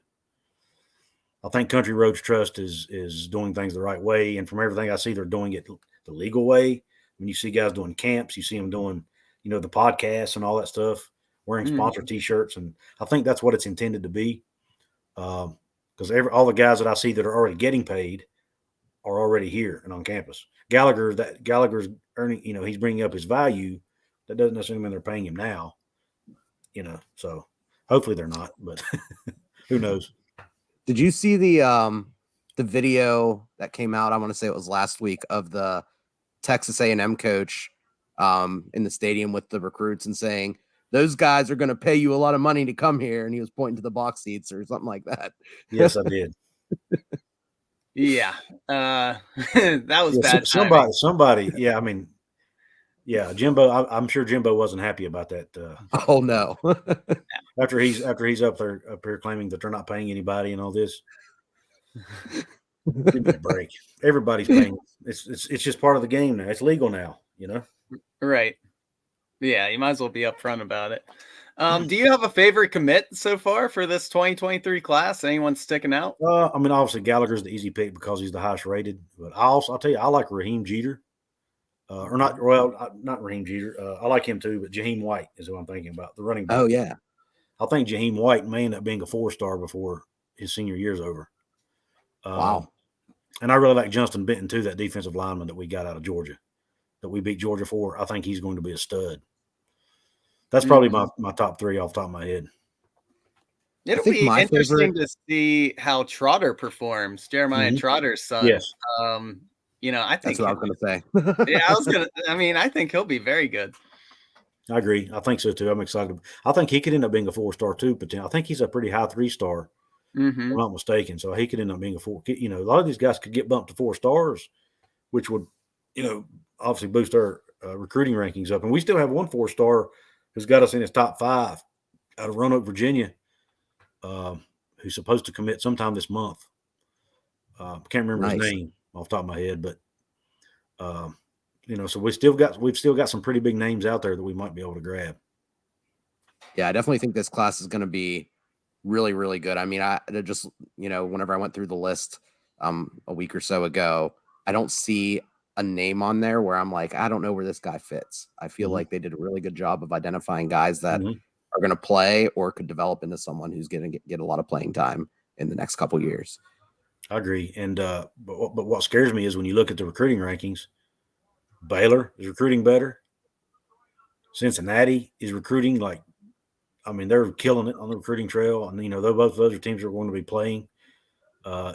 I think Country Roads Trust is doing things the right way, and from everything I see, they're doing it the legal way. When you see guys doing camps, you see them doing, the podcasts and all that stuff, wearing sponsor T-shirts, and I think that's what it's intended to be. Because all the guys that I see that are already getting paid are already here and on campus. Gallagher's earning, he's bringing up his value. That doesn't necessarily mean they're paying him now, So hopefully they're not, but who knows? Did you see the video that came out? I want to say it was last week, of the Texas A&M coach in the stadium with the recruits and saying, those guys are going to pay you a lot of money to come here. And he was pointing to the box seats or something like that. Yes, I did. Yeah. That was bad. Somebody. Yeah. I mean, yeah, Jimbo, I'm sure Jimbo wasn't happy about that. Oh no. after he's up here claiming that they're not paying anybody and all this. Give me a break. Everybody's paying. It's just part of the game now. It's legal now, Right. Yeah, you might as well be upfront about it. Do you have a favorite commit so far for this 2023 class? Anyone sticking out? I mean, obviously Gallagher's the easy pick because he's the highest rated. But I'll tell you, I like Raheem Jeter. Not Raheem Jeter. I like him too, but Jaheim White is who I'm thinking about, the running back. Oh yeah. I think Jaheim White may end up being a 4-star before his senior year's over. Wow. And I really like Johnston Benton too, that defensive lineman that we got out of Georgia, that we beat Georgia for. I think he's going to be a stud. That's probably my top 3 off the top of my head. It'll be interesting to see how Trotter performs, Jeremiah Trotter's son. Yes. I think that's what I was going to say. Yeah, I think he'll be very good. I agree. I think so too. I'm excited. I think he could end up being a 4-star too, but I think he's a pretty high 3-star. If I'm not mistaken. So he could end up being a 4. A lot of these guys could get bumped to 4 stars, which would, obviously boost our recruiting rankings up. And we still have one 4-star who's got us in his top 5 out of Roanoke, Virginia, who's supposed to commit sometime this month. Can't remember his name off the top of my head, but so we've still got some pretty big names out there that we might be able to grab. Yeah, I definitely think this class is going to be really, really good. I mean, I just, whenever I went through the list a week or so ago, I don't see a name on there where I'm like, I don't know where this guy fits. I feel like they did a really good job of identifying guys that are going to play or could develop into someone who's going to get a lot of playing time in the next couple years. I agree. And but what scares me is when you look at the recruiting rankings, Baylor is recruiting better. Cincinnati is recruiting they're killing it on the recruiting trail. And, both those are teams are going to be playing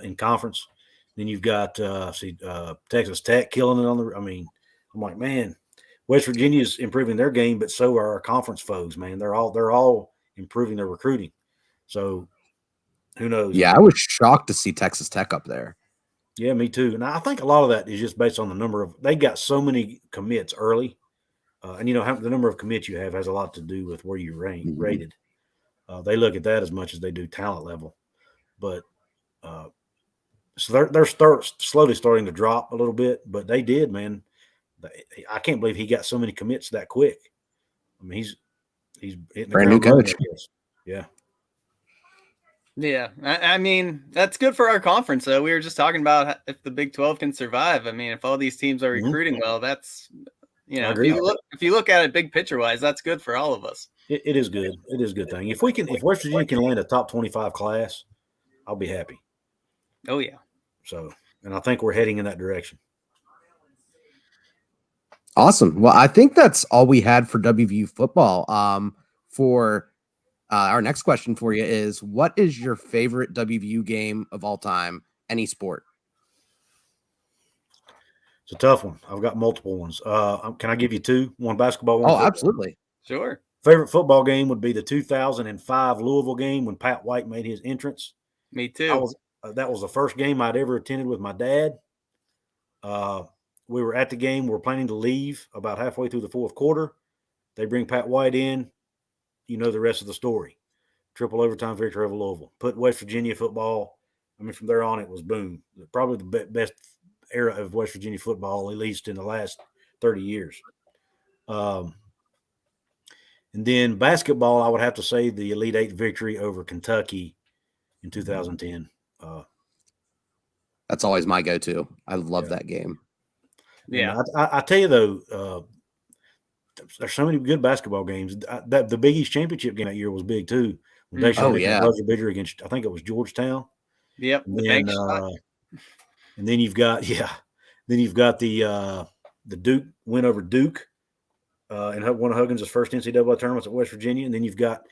in conference. Then you've got Texas Tech killing it I'm like, man, West Virginia's improving their game, but so are our conference foes, man. They're all improving their recruiting. So who knows? Yeah, I was shocked to see Texas Tech up there. Yeah, me too. And I think a lot of that is just based on the number of – they got so many commits early. And, the number of commits you have has a lot to do with where you're rated. They look at that as much as they do talent level. But so they're slowly starting to drop a little bit. But they did, man. I can't believe he got so many commits that quick. I mean, he's hitting the brand new coach. Yeah. Yeah, I mean, that's good for our conference, though. We were just talking about if the Big 12 can survive. I mean, if all these teams are recruiting well, that's, if you look at it big picture-wise, that's good for all of us. It is good. It is a good thing. If West Virginia can land a top 25 class, I'll be happy. Oh, yeah. So, and I think we're heading in that direction. Awesome. Well, I think that's all we had for WVU football. Our next question for you is, what is your favorite WVU game of all time, any sport? It's a tough one. I've got multiple ones. Can I give you 2? One basketball, one football? Absolutely. Sure. Favorite football game would be the 2005 Louisville game when Pat White made his entrance. Me too. That was the first game I'd ever attended with my dad. We were at the game. We're planning to leave about halfway through the fourth quarter. They bring Pat White in. You know the rest of the story. Triple overtime victory over Louisville. Put West Virginia football. I mean, from there on, it was boom. Probably the best era of West Virginia football, at least in the last 30 years. And then basketball, I would have to say the Elite Eight victory over Kentucky in 2010. That's always my go-to. I love that game. Yeah. I tell you, though, there's so many good basketball games. The Big East championship game that year was big, too. When Deshaun hit buzzer beater against, I think it was Georgetown. Yep. And then you've got the Duke win over Duke, and one of Huggins' first NCAA tournaments at West Virginia. And then you've got,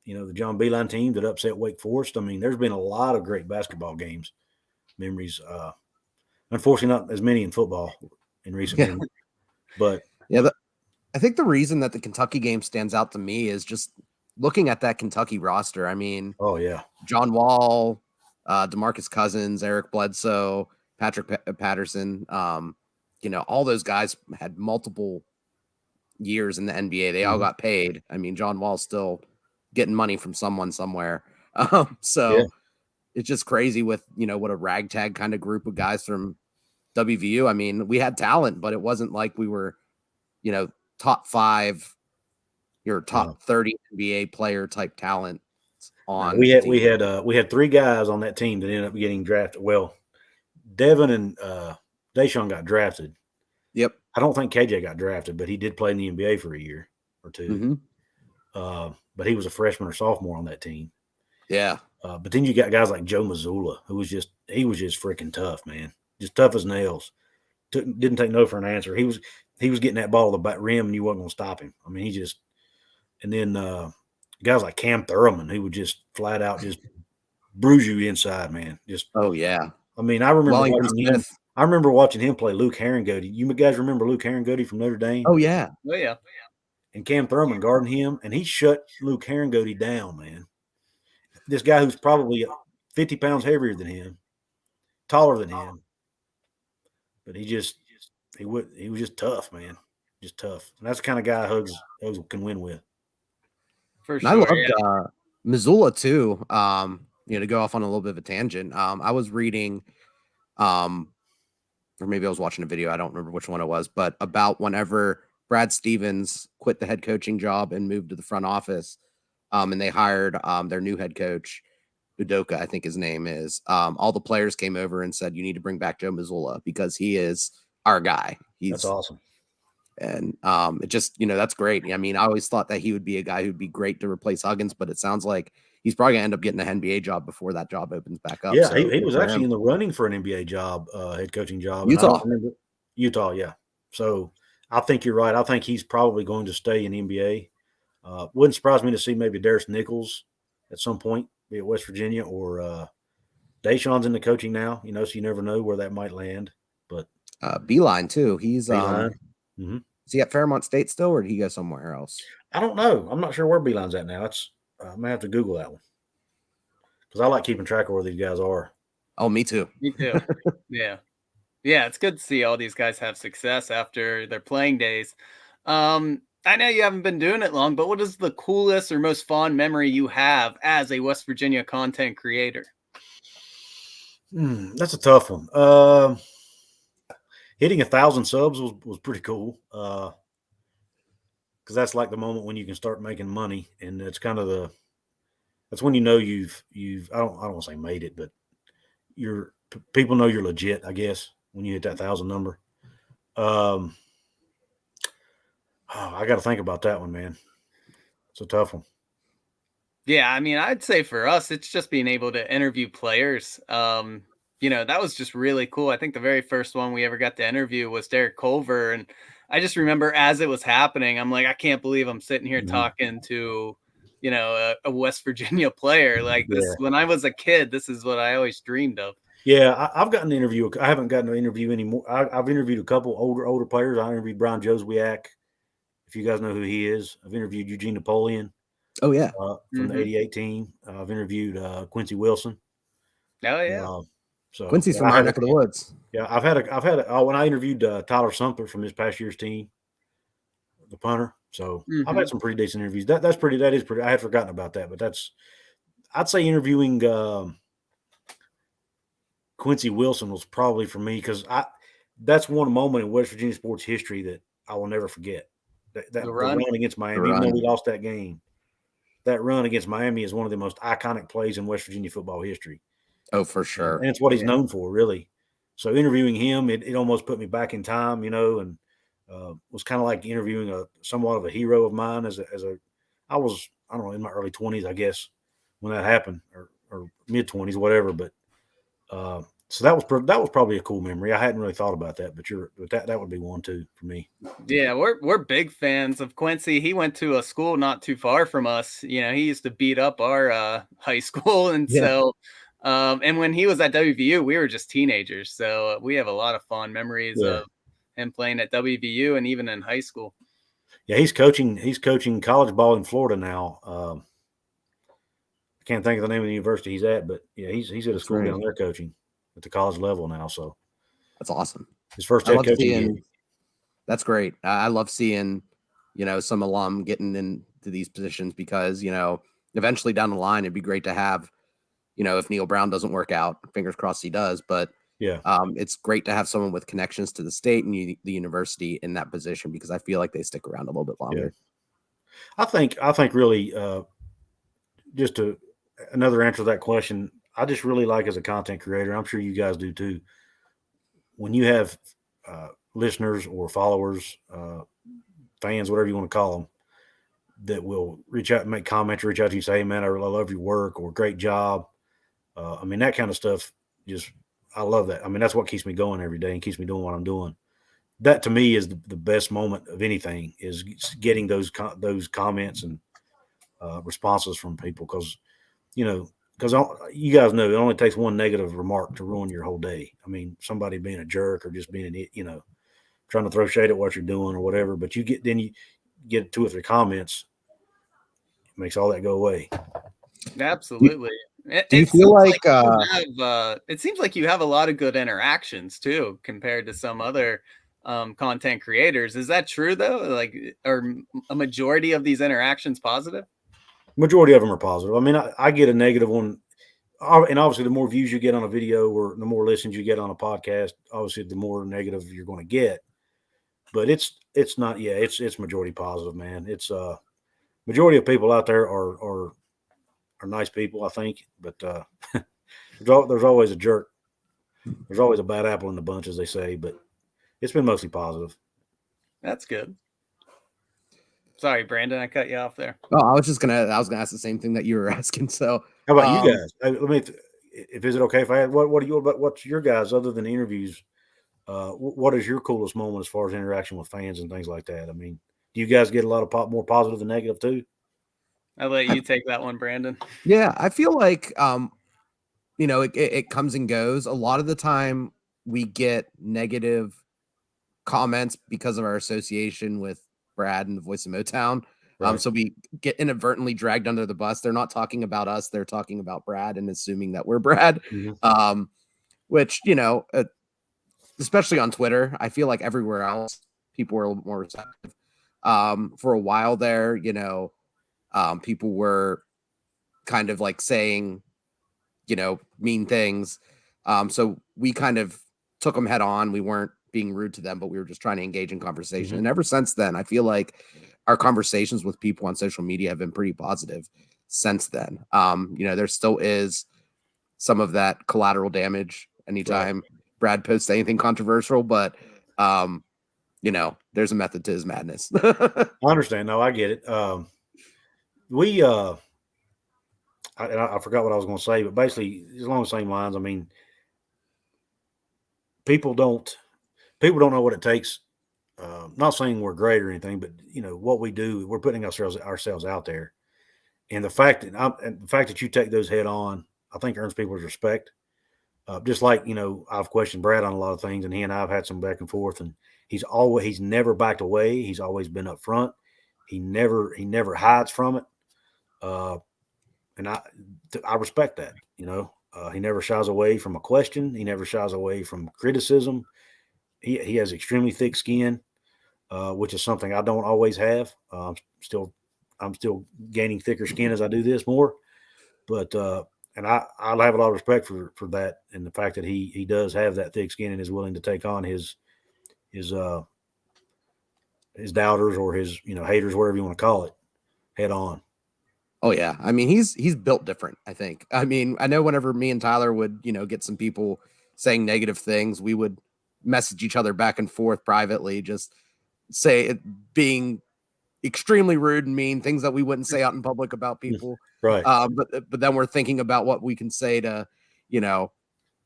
the John Beilein team that upset Wake Forest. I mean, there's been a lot of great basketball games, memories. Unfortunately, not as many in football in recent memory. But I think the reason that the Kentucky game stands out to me is just looking at that Kentucky roster. I mean, John Wall, DeMarcus Cousins, Eric Bledsoe, Patrick Patterson, all those guys had multiple years in the NBA. They all got paid. I mean, John Wall's still getting money from someone somewhere. It's just crazy with, what a ragtag kind of group of guys from WVU. I mean, we had talent, but it wasn't like we were, top 5, your top 30 NBA player type talent on. We had 3 guys on that team that ended up getting drafted. Well, Devin and Deshaun got drafted. Yep. I don't think KJ got drafted, but he did play in the NBA for a year or two. But he was a freshman or sophomore on that team. Yeah. But then you got guys like Joe Mazzulla, who was just freaking tough, man. Just tough as nails. Didn't take no for an answer. He was getting that ball to the back rim, and you wasn't going to stop him. I mean, and then guys like Cam Thurman, who would just flat out just bruise you inside, man. Just I mean, I remember watching him play Luke Herringody. You guys remember Luke Herringody from Notre Dame? Oh yeah. And Cam Thurman guarding him, and he shut Luke Herringody down, man. This guy who's probably 50 pounds heavier than him, taller than him, but he was just tough, man. Just tough. And that's the kind of guy Hugs can win with. For sure. And I loved Missoula too. To go off on a little bit of a tangent. I was reading, or maybe I was watching a video. I don't remember which one it was, but about whenever Brad Stevens quit the head coaching job and moved to the front office, and they hired their new head coach, Udoka, I think his name is. All the players came over and said, "You need to bring back Joe Mazzulla because he is our guy." That's awesome. And it just, that's great. I mean, I always thought that he would be a guy who'd be great to replace Huggins, but it sounds like he's probably gonna end up getting an NBA job before that job opens back up. Yeah, so he was actually in the running for an NBA job, head coaching job. Utah, yeah. So I think you're right. I think he's probably going to stay in the NBA. Wouldn't surprise me to see maybe Darius Nichols at some point, be at West Virginia, or Deshaun's in the coaching now, so you never know where that might land. But Beilein too. He's Beilein. Is he at Fairmont State still, or did he go somewhere else? I don't know. I'm not sure where Beilein's at now. I may have to Google that one because I like keeping track of where these guys are. Oh, me too. Me too. Yeah. It's good to see all these guys have success after their playing days. I know you haven't been doing it long, but what is the coolest or most fond memory you have as a West Virginia content creator? That's a tough one. Hitting 1,000 subs was pretty cool. Because that's like the moment when you can start making money, and it's kind of that's when you've I don't want to say made it, but people know you're legit, I guess, when you hit that 1,000 number. I got to think about that one, man. It's a tough one. Yeah, I mean, I'd say for us, it's just being able to interview players. That was just really cool. I think the very first one we ever got to interview was Derek Culver. And I just remember as it was happening, I'm like, I can't believe I'm sitting here talking to, a West Virginia player. Like this, when I was a kid, this is what I always dreamed of. Yeah, I've gotten an interview. I haven't gotten an interview anymore. I've interviewed a couple older players. I interviewed Brian Joswiak. if you guys know who he is. I've interviewed Eugene Napoleon. Oh yeah, from the '88 team. I've interviewed Quincy Wilson. Oh yeah. So Quincy's from our neck of the woods. Yeah, I've had when I interviewed Tyler Sumter from this past year's team, the punter. So I've had some pretty decent interviews. That is pretty. I had forgotten about that, but I'd say interviewing Quincy Wilson was probably for me because that's one moment in West Virginia sports history that I will never forget. The run against Miami, even though we lost that game. That run against Miami is one of the most iconic plays in West Virginia football history. Oh, for sure. And it's what he's known for, really. So interviewing him, it almost put me back in time, and was kind of like interviewing somewhat of a hero of mine I was, I don't know, in my early 20s, I guess, when that happened, or mid 20s, whatever. But so that was probably a cool memory. I hadn't really thought about that, but that would be one too for me. Yeah, we're big fans of Quincy. He went to a school not too far from us. He used to beat up our high school, and so and when he was at WVU, we were just teenagers. So we have a lot of fond memories of him playing at WVU and even in high school. Yeah, he's coaching college ball in Florida now. I can't think of the name of the university he's at, but yeah, he's at a school down there coaching at the college level now. So that's awesome. His first head coaching gig. That's great. I love seeing, some alum getting into these positions because, eventually down the line, it'd be great to have, if Neil Brown doesn't work out, fingers crossed he does. But it's great to have someone with connections to the state and the university in that position because I feel like they stick around a little bit longer. Yeah. I think really just another answer to that question, I just really like as a content creator, I'm sure you guys do too, when you have listeners or followers, fans, whatever you want to call them, that will reach out and make comments, reach out to you, say, hey, man, I really love your work or great job. That kind of stuff, I love that. That's what keeps me going every day and keeps me doing what I'm doing. That to me is the best moment of anything is getting those comments and responses from people because you guys know it only takes one negative remark to ruin your whole day. Somebody being a jerk or just being, trying to throw shade at what you're doing or whatever, but you get 2 or 3 comments, it makes all that go away. Absolutely. Do you feel like it seems like you have a lot of good interactions too, compared to some other content creators. Is that true though? Like, are a majority of these interactions positive? Majority of them are positive. I get a negative one, and obviously the more views you get on a video or the more listens you get on a podcast, obviously the more negative you're going to get. But it's not. Yeah, it's majority positive, man. It's majority of people out there are nice people, I think. But there's always a jerk. There's always a bad apple in the bunch, as they say. But it's been mostly positive. That's good. Sorry, Brandon, I cut you off there. Oh, I was gonna ask the same thing that you were asking. So, how about you guys? Is it okay if I add what's your guys other than interviews? What is your coolest moment as far as interaction with fans and things like that? Do you guys get a lot of more positive than negative too? I'll let you take that one, Brandon. Yeah, I feel like it comes and goes. A lot of the time, we get negative comments because of our association with Brad and the Voice of Motown. Right. So we get inadvertently dragged under the bus. They're not talking about us. They're talking about Brad and assuming that we're Brad, which, especially on Twitter, I feel like everywhere else, people were a little more receptive. For a while there, people were kind of like saying, mean things. So we kind of took them head on. We weren't being rude to them, but we were just trying to engage in conversation. And ever since then, I feel like our conversations with people on social media have been pretty positive since then. There still is some of that collateral damage anytime Brad posts anything controversial, but there's a method to his madness. I understand. No, I get it. I forgot what I was going to say, but basically along the same lines, people don't know what it takes. Not saying we're great or anything, but what we do, we're putting ourselves out there. And the fact that you take those head on, I think earns people's respect. Just like, I've questioned Brad on a lot of things, and he and I have had some back and forth, and he's never backed away. He's always been up front. He never hides from it. And I respect that. He never shies away from a question. He never shies away from criticism. He has extremely thick skin, which is something I don't always have. I'm still gaining thicker skin as I do this more. But and I have a lot of respect for that, and the fact that he does have that thick skin and is willing to take on his doubters or his haters, whatever you want to call it, head on. Oh yeah, I mean he's built different. I think. I mean, I know whenever me and Tyler would get some people saying negative things, we would message each other back and forth privately, just say it being extremely rude and mean, things that we wouldn't say out in public about people. Right. But then we're thinking about what we can say to,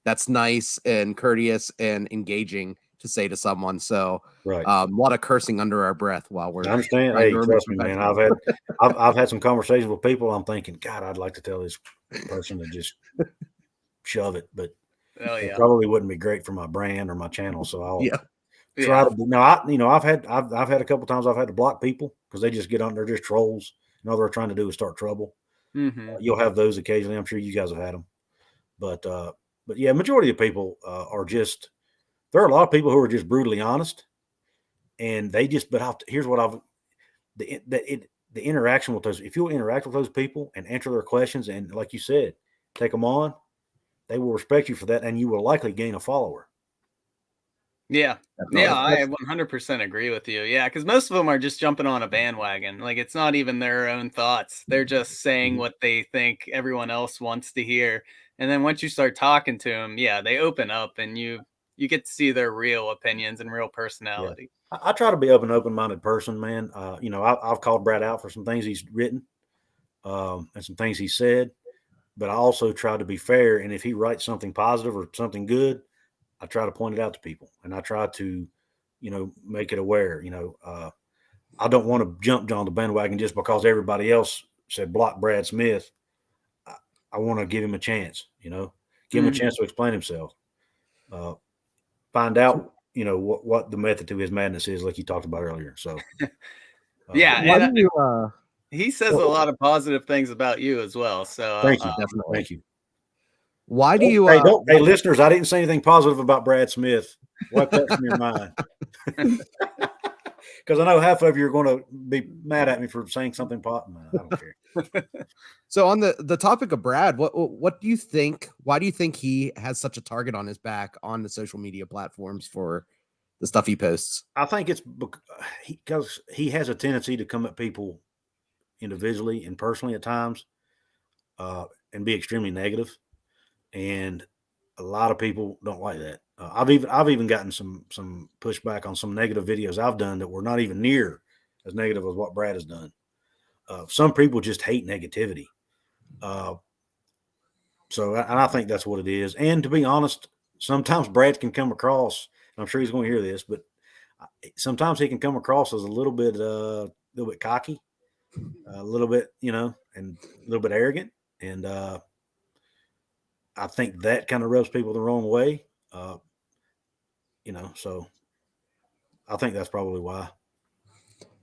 that's nice and courteous and engaging to say to someone. So right. A lot of cursing under our breath while we're. I understand. Hey, trust me, man. I've had some conversations with people. I'm thinking, God, I'd like to tell this person to just shove it, but it probably wouldn't be great for my brand or my channel. So I'll try to. No, I've had a couple times I've had to block people because they just get on. They're just trolls, and all they're trying to do is start trouble. Mm-hmm. You'll have those occasionally. I'm sure you guys have had them, but yeah, majority of people are just. There are a lot of people who are just brutally honest, and they just. But here's what the interaction with those. If you'll interact with those people and answer their questions, and like you said, take them on, they will respect you for that, and you will likely gain a follower. Yeah. Yeah, I 100% agree with you. Yeah, because most of them are just jumping on a bandwagon. Like, it's not even their own thoughts. They're just saying what they think everyone else wants to hear. And then once you start talking to them, they open up, and you get to see their real opinions and real personality. Yeah. I try to be open-minded person, man. I've called Brad out for some things he's written and some things he said, but I also try to be fair. And if he writes something positive or something good, I try to point it out to people, and I try to, make it aware. I don't want to jump on the bandwagon just because everybody else said block Brad Smith. I want to give him a chance, give him a chance to explain himself. Find out, what the method to his madness is, like you talked about earlier. So, he says a lot of positive things about you as well. So, thank you, definitely. Thank you. Why do you? Hey, listeners, I didn't say anything positive about Brad Smith. Wipe that from your mind, because I know half of you are going to be mad at me for saying something positive. No, I don't care. So on the topic of Brad, what do you think? Why do you think he has such a target on his back on the social media platforms for the stuff he posts? I think it's because he has a tendency to come at people individually and personally at times, and be extremely negative. And a lot of people don't like that. I've even gotten some pushback on some negative videos I've done that were not even near as negative as what Brad has done. Some people just hate negativity. And I think that's what it is. And to be honest, sometimes Brad can come across, and I'm sure he's going to hear this, but sometimes he can come across as a little bit cocky, a little bit, and a little bit arrogant. And, I think that kind of rubs people the wrong way, so I think that's probably why.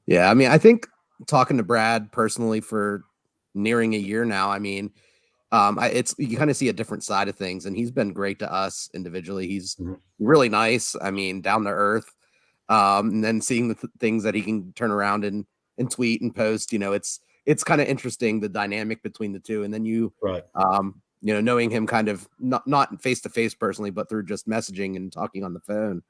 Yeah, I mean, I think talking to Brad personally for nearing a year now, I mean, you kind of see a different side of things, and he's been great to us individually. He's really nice. I mean, down to earth. And then seeing the things that he can turn around and tweet and post, it's kind of interesting, the dynamic between the two. And then knowing him kind of not face to face personally, but through just messaging and talking on the phone,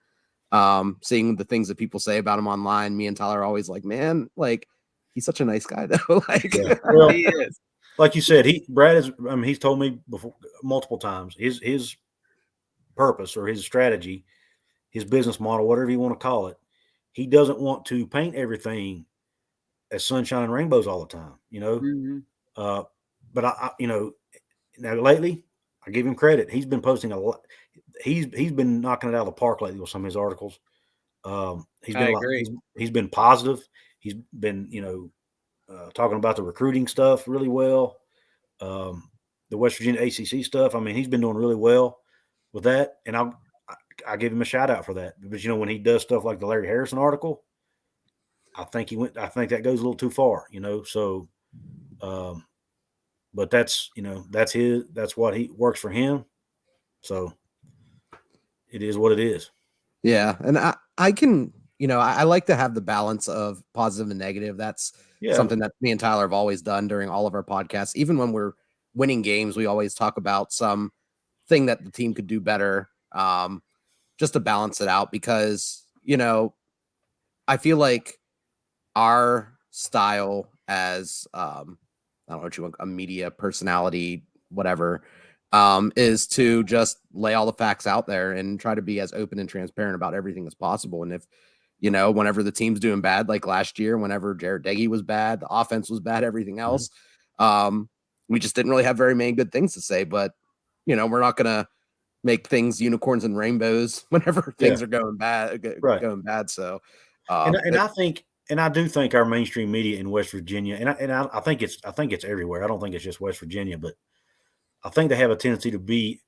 seeing the things that people say about him online. Me and Tyler are always like, man, like he's such a nice guy though. Well, he is. Like you said, Brad is. I mean, he's told me before multiple times his purpose or his strategy, his business model, whatever you want to call it. He doesn't want to paint everything as sunshine and rainbows all the time, But I now lately, I give him credit. He's been posting a lot. He's been knocking it out of the park lately with some of his articles. He's been positive. He's been, talking about the recruiting stuff really well. The West Virginia ACC stuff. I mean, he's been doing really well with that, and I give him a shout out for that. But when he does stuff like the Larry Harrison article, I think that goes a little too far, so, but that's what he works for him. So it is what it is. Yeah. And I can, I like to have the balance of positive and negative. That's something that me and Tyler have always done during all of our podcasts. Even when we're winning games, we always talk about some thing that the team could do better, just to balance it out, because, I feel like our style as, I don't know what you want, a media personality, whatever, is to just lay all the facts out there and try to be as open and transparent about everything as possible. And if, whenever the team's doing bad, like last year, whenever Jared Deggy was bad, the offense was bad, everything else, we just didn't really have very many good things to say. But, we're not going to make things unicorns and rainbows whenever things are going bad, going bad. So, I do think our mainstream media in West Virginia, and I think it's everywhere. I don't think it's just West Virginia, but I think they have a tendency to be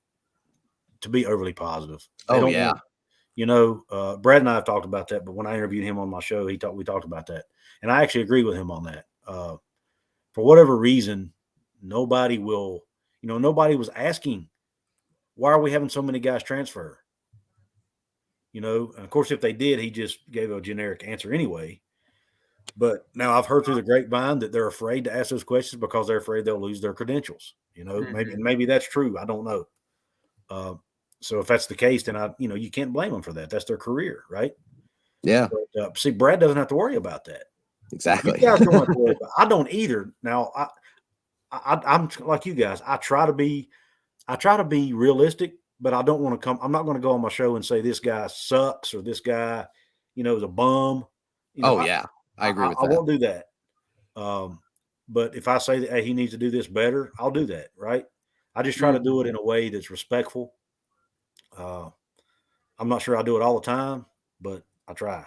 overly positive. They don't want, Brad and I have talked about that, but when I interviewed him on my show, we talked about that, and I actually agree with him on that. For whatever reason, nobody was asking, why are we having so many guys transfer? And of course, if they did, he just gave a generic answer anyway. But now I've heard through the grapevine that they're afraid to ask those questions because they're afraid they'll lose their credentials. Maybe that's true. I don't know. So if that's the case, then you can't blame them for that. That's their career, right? Yeah. But, see, Brad doesn't have to worry about that. Exactly. You guys don't have to worry about it. I don't either. Now, I'm like you guys. I try to be realistic, but I don't want to I'm not going to go on my show and say this guy sucks or this guy, is a bum. I agree with that. I won't do that. But if I say that, hey, he needs to do this better, I'll do that. Right. I just try to do it in a way that's respectful. I'm not sure I do it all the time, but I try.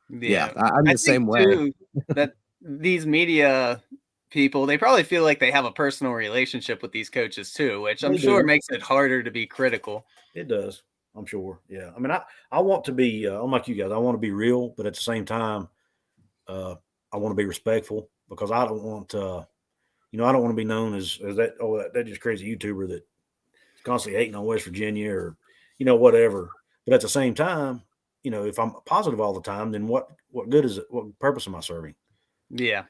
Yeah. I'm the same way. Too, that these media people, they probably feel like they have a personal relationship with these coaches too, which I'm sure makes it harder to be critical. It does. I'm sure. Yeah. I mean, I want to be, I'm like you guys, I want to be real, but at the same time, I want to be respectful because I don't want to, I don't want to be known as that just crazy YouTuber that's constantly hating on West Virginia or, whatever. But at the same time, if I'm positive all the time, then what good is it? What purpose am I serving? Yeah.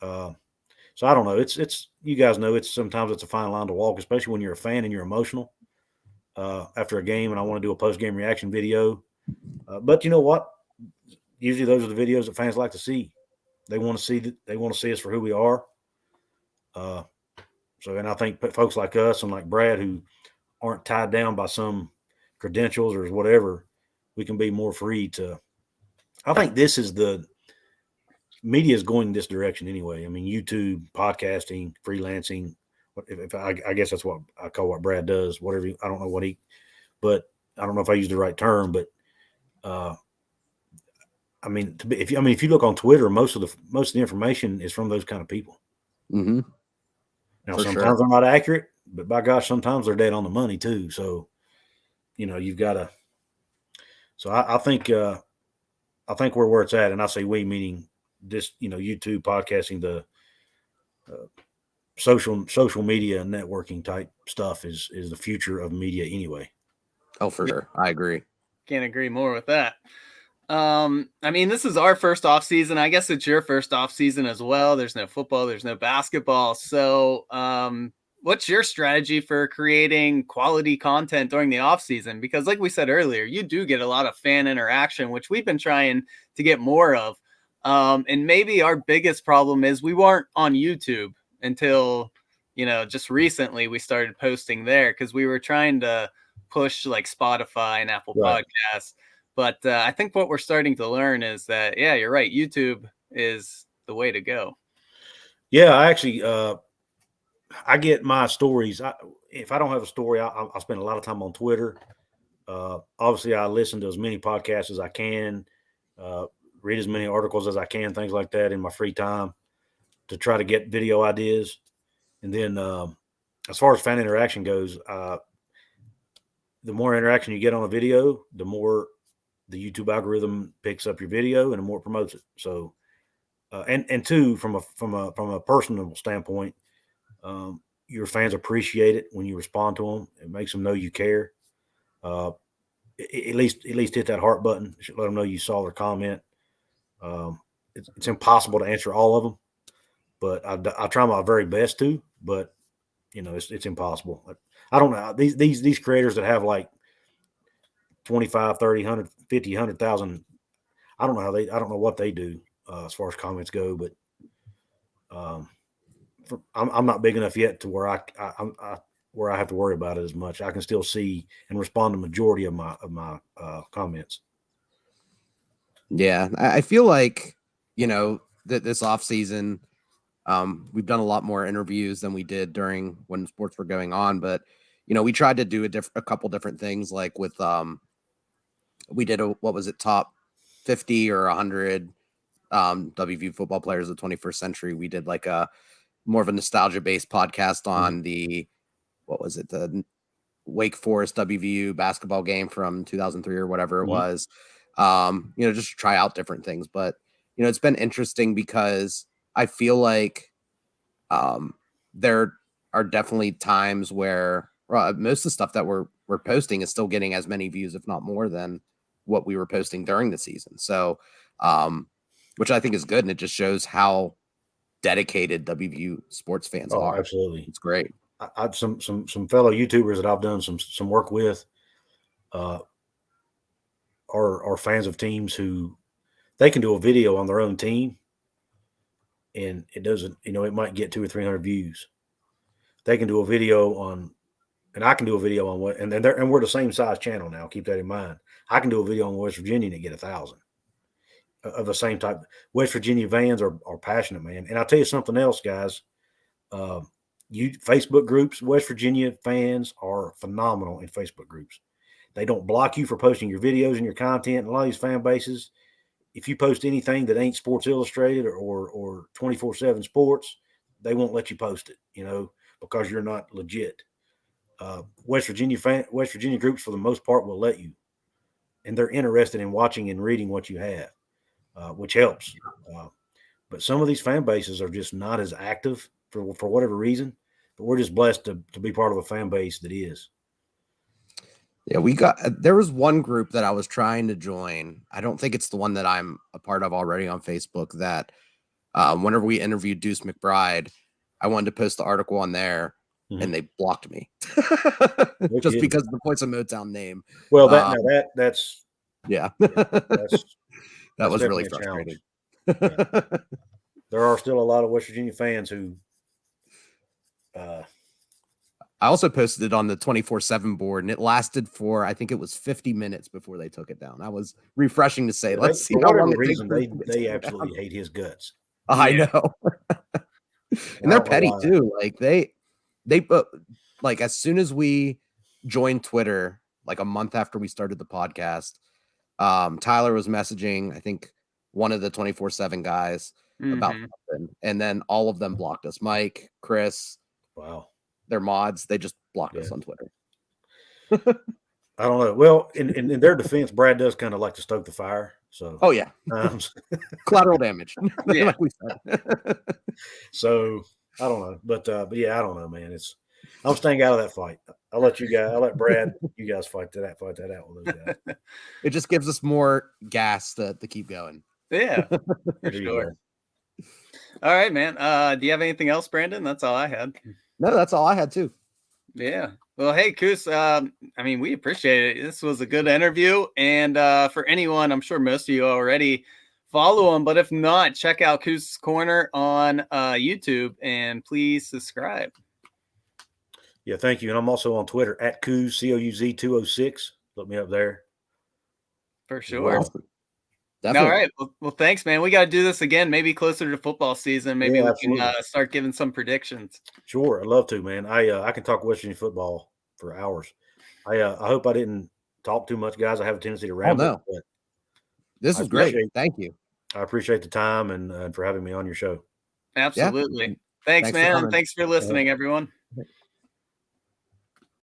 So I don't know. It's you guys know sometimes it's a fine line to walk, especially when you're a fan and you're emotional after a game. And I want to do a post game reaction video, but you know what? Usually those are the videos that fans like to see. They want to see us for who we are. And I think folks like us and like Brad who aren't tied down by some credentials or whatever, we can be more free to. I think this is the media is going this direction anyway. I mean, YouTube, podcasting, freelancing. I guess that's what I call what Brad does. Whatever I don't know but I don't know if I used the right term. But if you look on Twitter, most of the information is from those kind of people. Mm-hmm. Now, sometimes they're not accurate, but by gosh, sometimes they're dead on the money too. So, you've got to. So I think we're where it's at, and I say we meaning this, YouTube, podcasting, the social media and networking type stuff is the future of media anyway. Oh, for sure. I agree. Can't agree more with that. This is our first off season. I guess it's your first off season as well. There's no football, there's no basketball. So, what's your strategy for creating quality content during the off season? Because like we said earlier, you do get a lot of fan interaction, which we've been trying to get more of. And maybe our biggest problem is we weren't on YouTube until, just recently we started posting there because we were trying to push like Spotify and Apple Podcasts. But I think what we're starting to learn is that, yeah, you're right. YouTube is the way to go. Yeah, I actually, I get my stories. If I don't have a story, I spend a lot of time on Twitter. Obviously, I listen to as many podcasts as I can, read as many articles as I can, things like that in my free time to try to get video ideas. And then as far as fan interaction goes, the more interaction you get on a video, the more the YouTube algorithm picks up your video and the more it promotes it. So, and two, from a personal standpoint, your fans appreciate it when you respond to them. It makes them know you care. At least hit that heart button. Let them know you saw their comment. It's impossible to answer all of them, but I try my very best to. But it's impossible. I don't know these creators that have like 25, 30, 100, 50, 100,000. I don't know what they do as far as comments go, but I'm not big enough yet to where I have to worry about it as much. I can still see and respond to the majority of my comments. Yeah, I feel like that this off season, we've done a lot more interviews than we did during when sports were going on, but we tried to do a couple different things, like with we did what was it, top 50 or 100 WVU football players of the 21st century. We did like a more of a nostalgia based podcast on the Wake Forest WVU basketball game from 2003 or whatever it was. Just to try out different things. But it's been interesting because I feel like there are definitely times where most of the stuff that we're posting is still getting as many views, if not more, than what we were posting during the season. So, which I think is good, and it just shows how dedicated WVU sports fans are. Absolutely, it's great. I've some fellow YouTubers that I've done some work with are fans of teams who they can do a video on their own team, and it doesn't, it might get 200 or 300 views. They can do a video on, and I can do a video on what, and we're the same size channel now. Keep that in mind. I can do a video on West Virginia and get 1,000 of the same type. West Virginia fans are passionate, man. And I'll tell you something else, guys. Facebook groups, West Virginia fans are phenomenal in Facebook groups. They don't block you for posting your videos and your content. And a lot of these fan bases, if you post anything that ain't Sports Illustrated or 24/7 Sports, they won't let you post it, because you're not legit. West Virginia groups, for the most part, will let you, and they're interested in watching and reading what you have, which helps. But some of these fan bases are just not as active for whatever reason. But we're just blessed to be part of a fan base that is. Yeah, there was one group that I was trying to join. I don't think it's the one that I'm a part of already on Facebook, that whenever we interviewed Deuce McBride, I wanted to post the article on there, and they blocked me just because of the Voice of Motown name. Well, that's yeah. That was really frustrating. Yeah. There are still a lot of West Virginia fans who I also posted it on the 24/7 board, and it lasted for, I think it was 50 minutes before they took it down. That was refreshing to say. Let's see how long reason they absolutely hate his guts. I know. And they're petty too. Like they put, like, as soon as we joined Twitter, like a month after we started the podcast, Tyler was messaging, I think, one of the 24/7 guys about something, and then all of them blocked us. Mike, Chris, wow, they're mods. They just blocked us on Twitter. I don't know. Well, in their defense, Brad does kind of like to stoke the fire. So, collateral damage, like we said. So I don't know, but yeah, I don't know, man. I'm staying out of that fight. I'll let Brad, you guys fight that out with those guys. It just gives us more gas to keep going. Yeah, for sure. All right, man. Do you have anything else, Brandon? That's all I had. No, that's all I had too. Yeah. Well, hey, Couz, we appreciate it. This was a good interview. And for anyone, I'm sure most of you already follow him, but if not, check out Couz's Corner on YouTube, and please subscribe. Yeah, thank you. And I'm also on Twitter at Couz, COUZ 206. Look me up there. For sure. Awesome. All right. Well, thanks, man. We got to do this again, maybe closer to football season. Maybe we can start giving some predictions. Sure. I'd love to, man. I can talk West Virginia football for hours. I hope I didn't talk too much, guys. I have a tendency to ramble. Oh, no. This is great. Thank you. I appreciate the time and for having me on your show. Absolutely. Yeah. Thanks, man. Thanks for listening, everyone.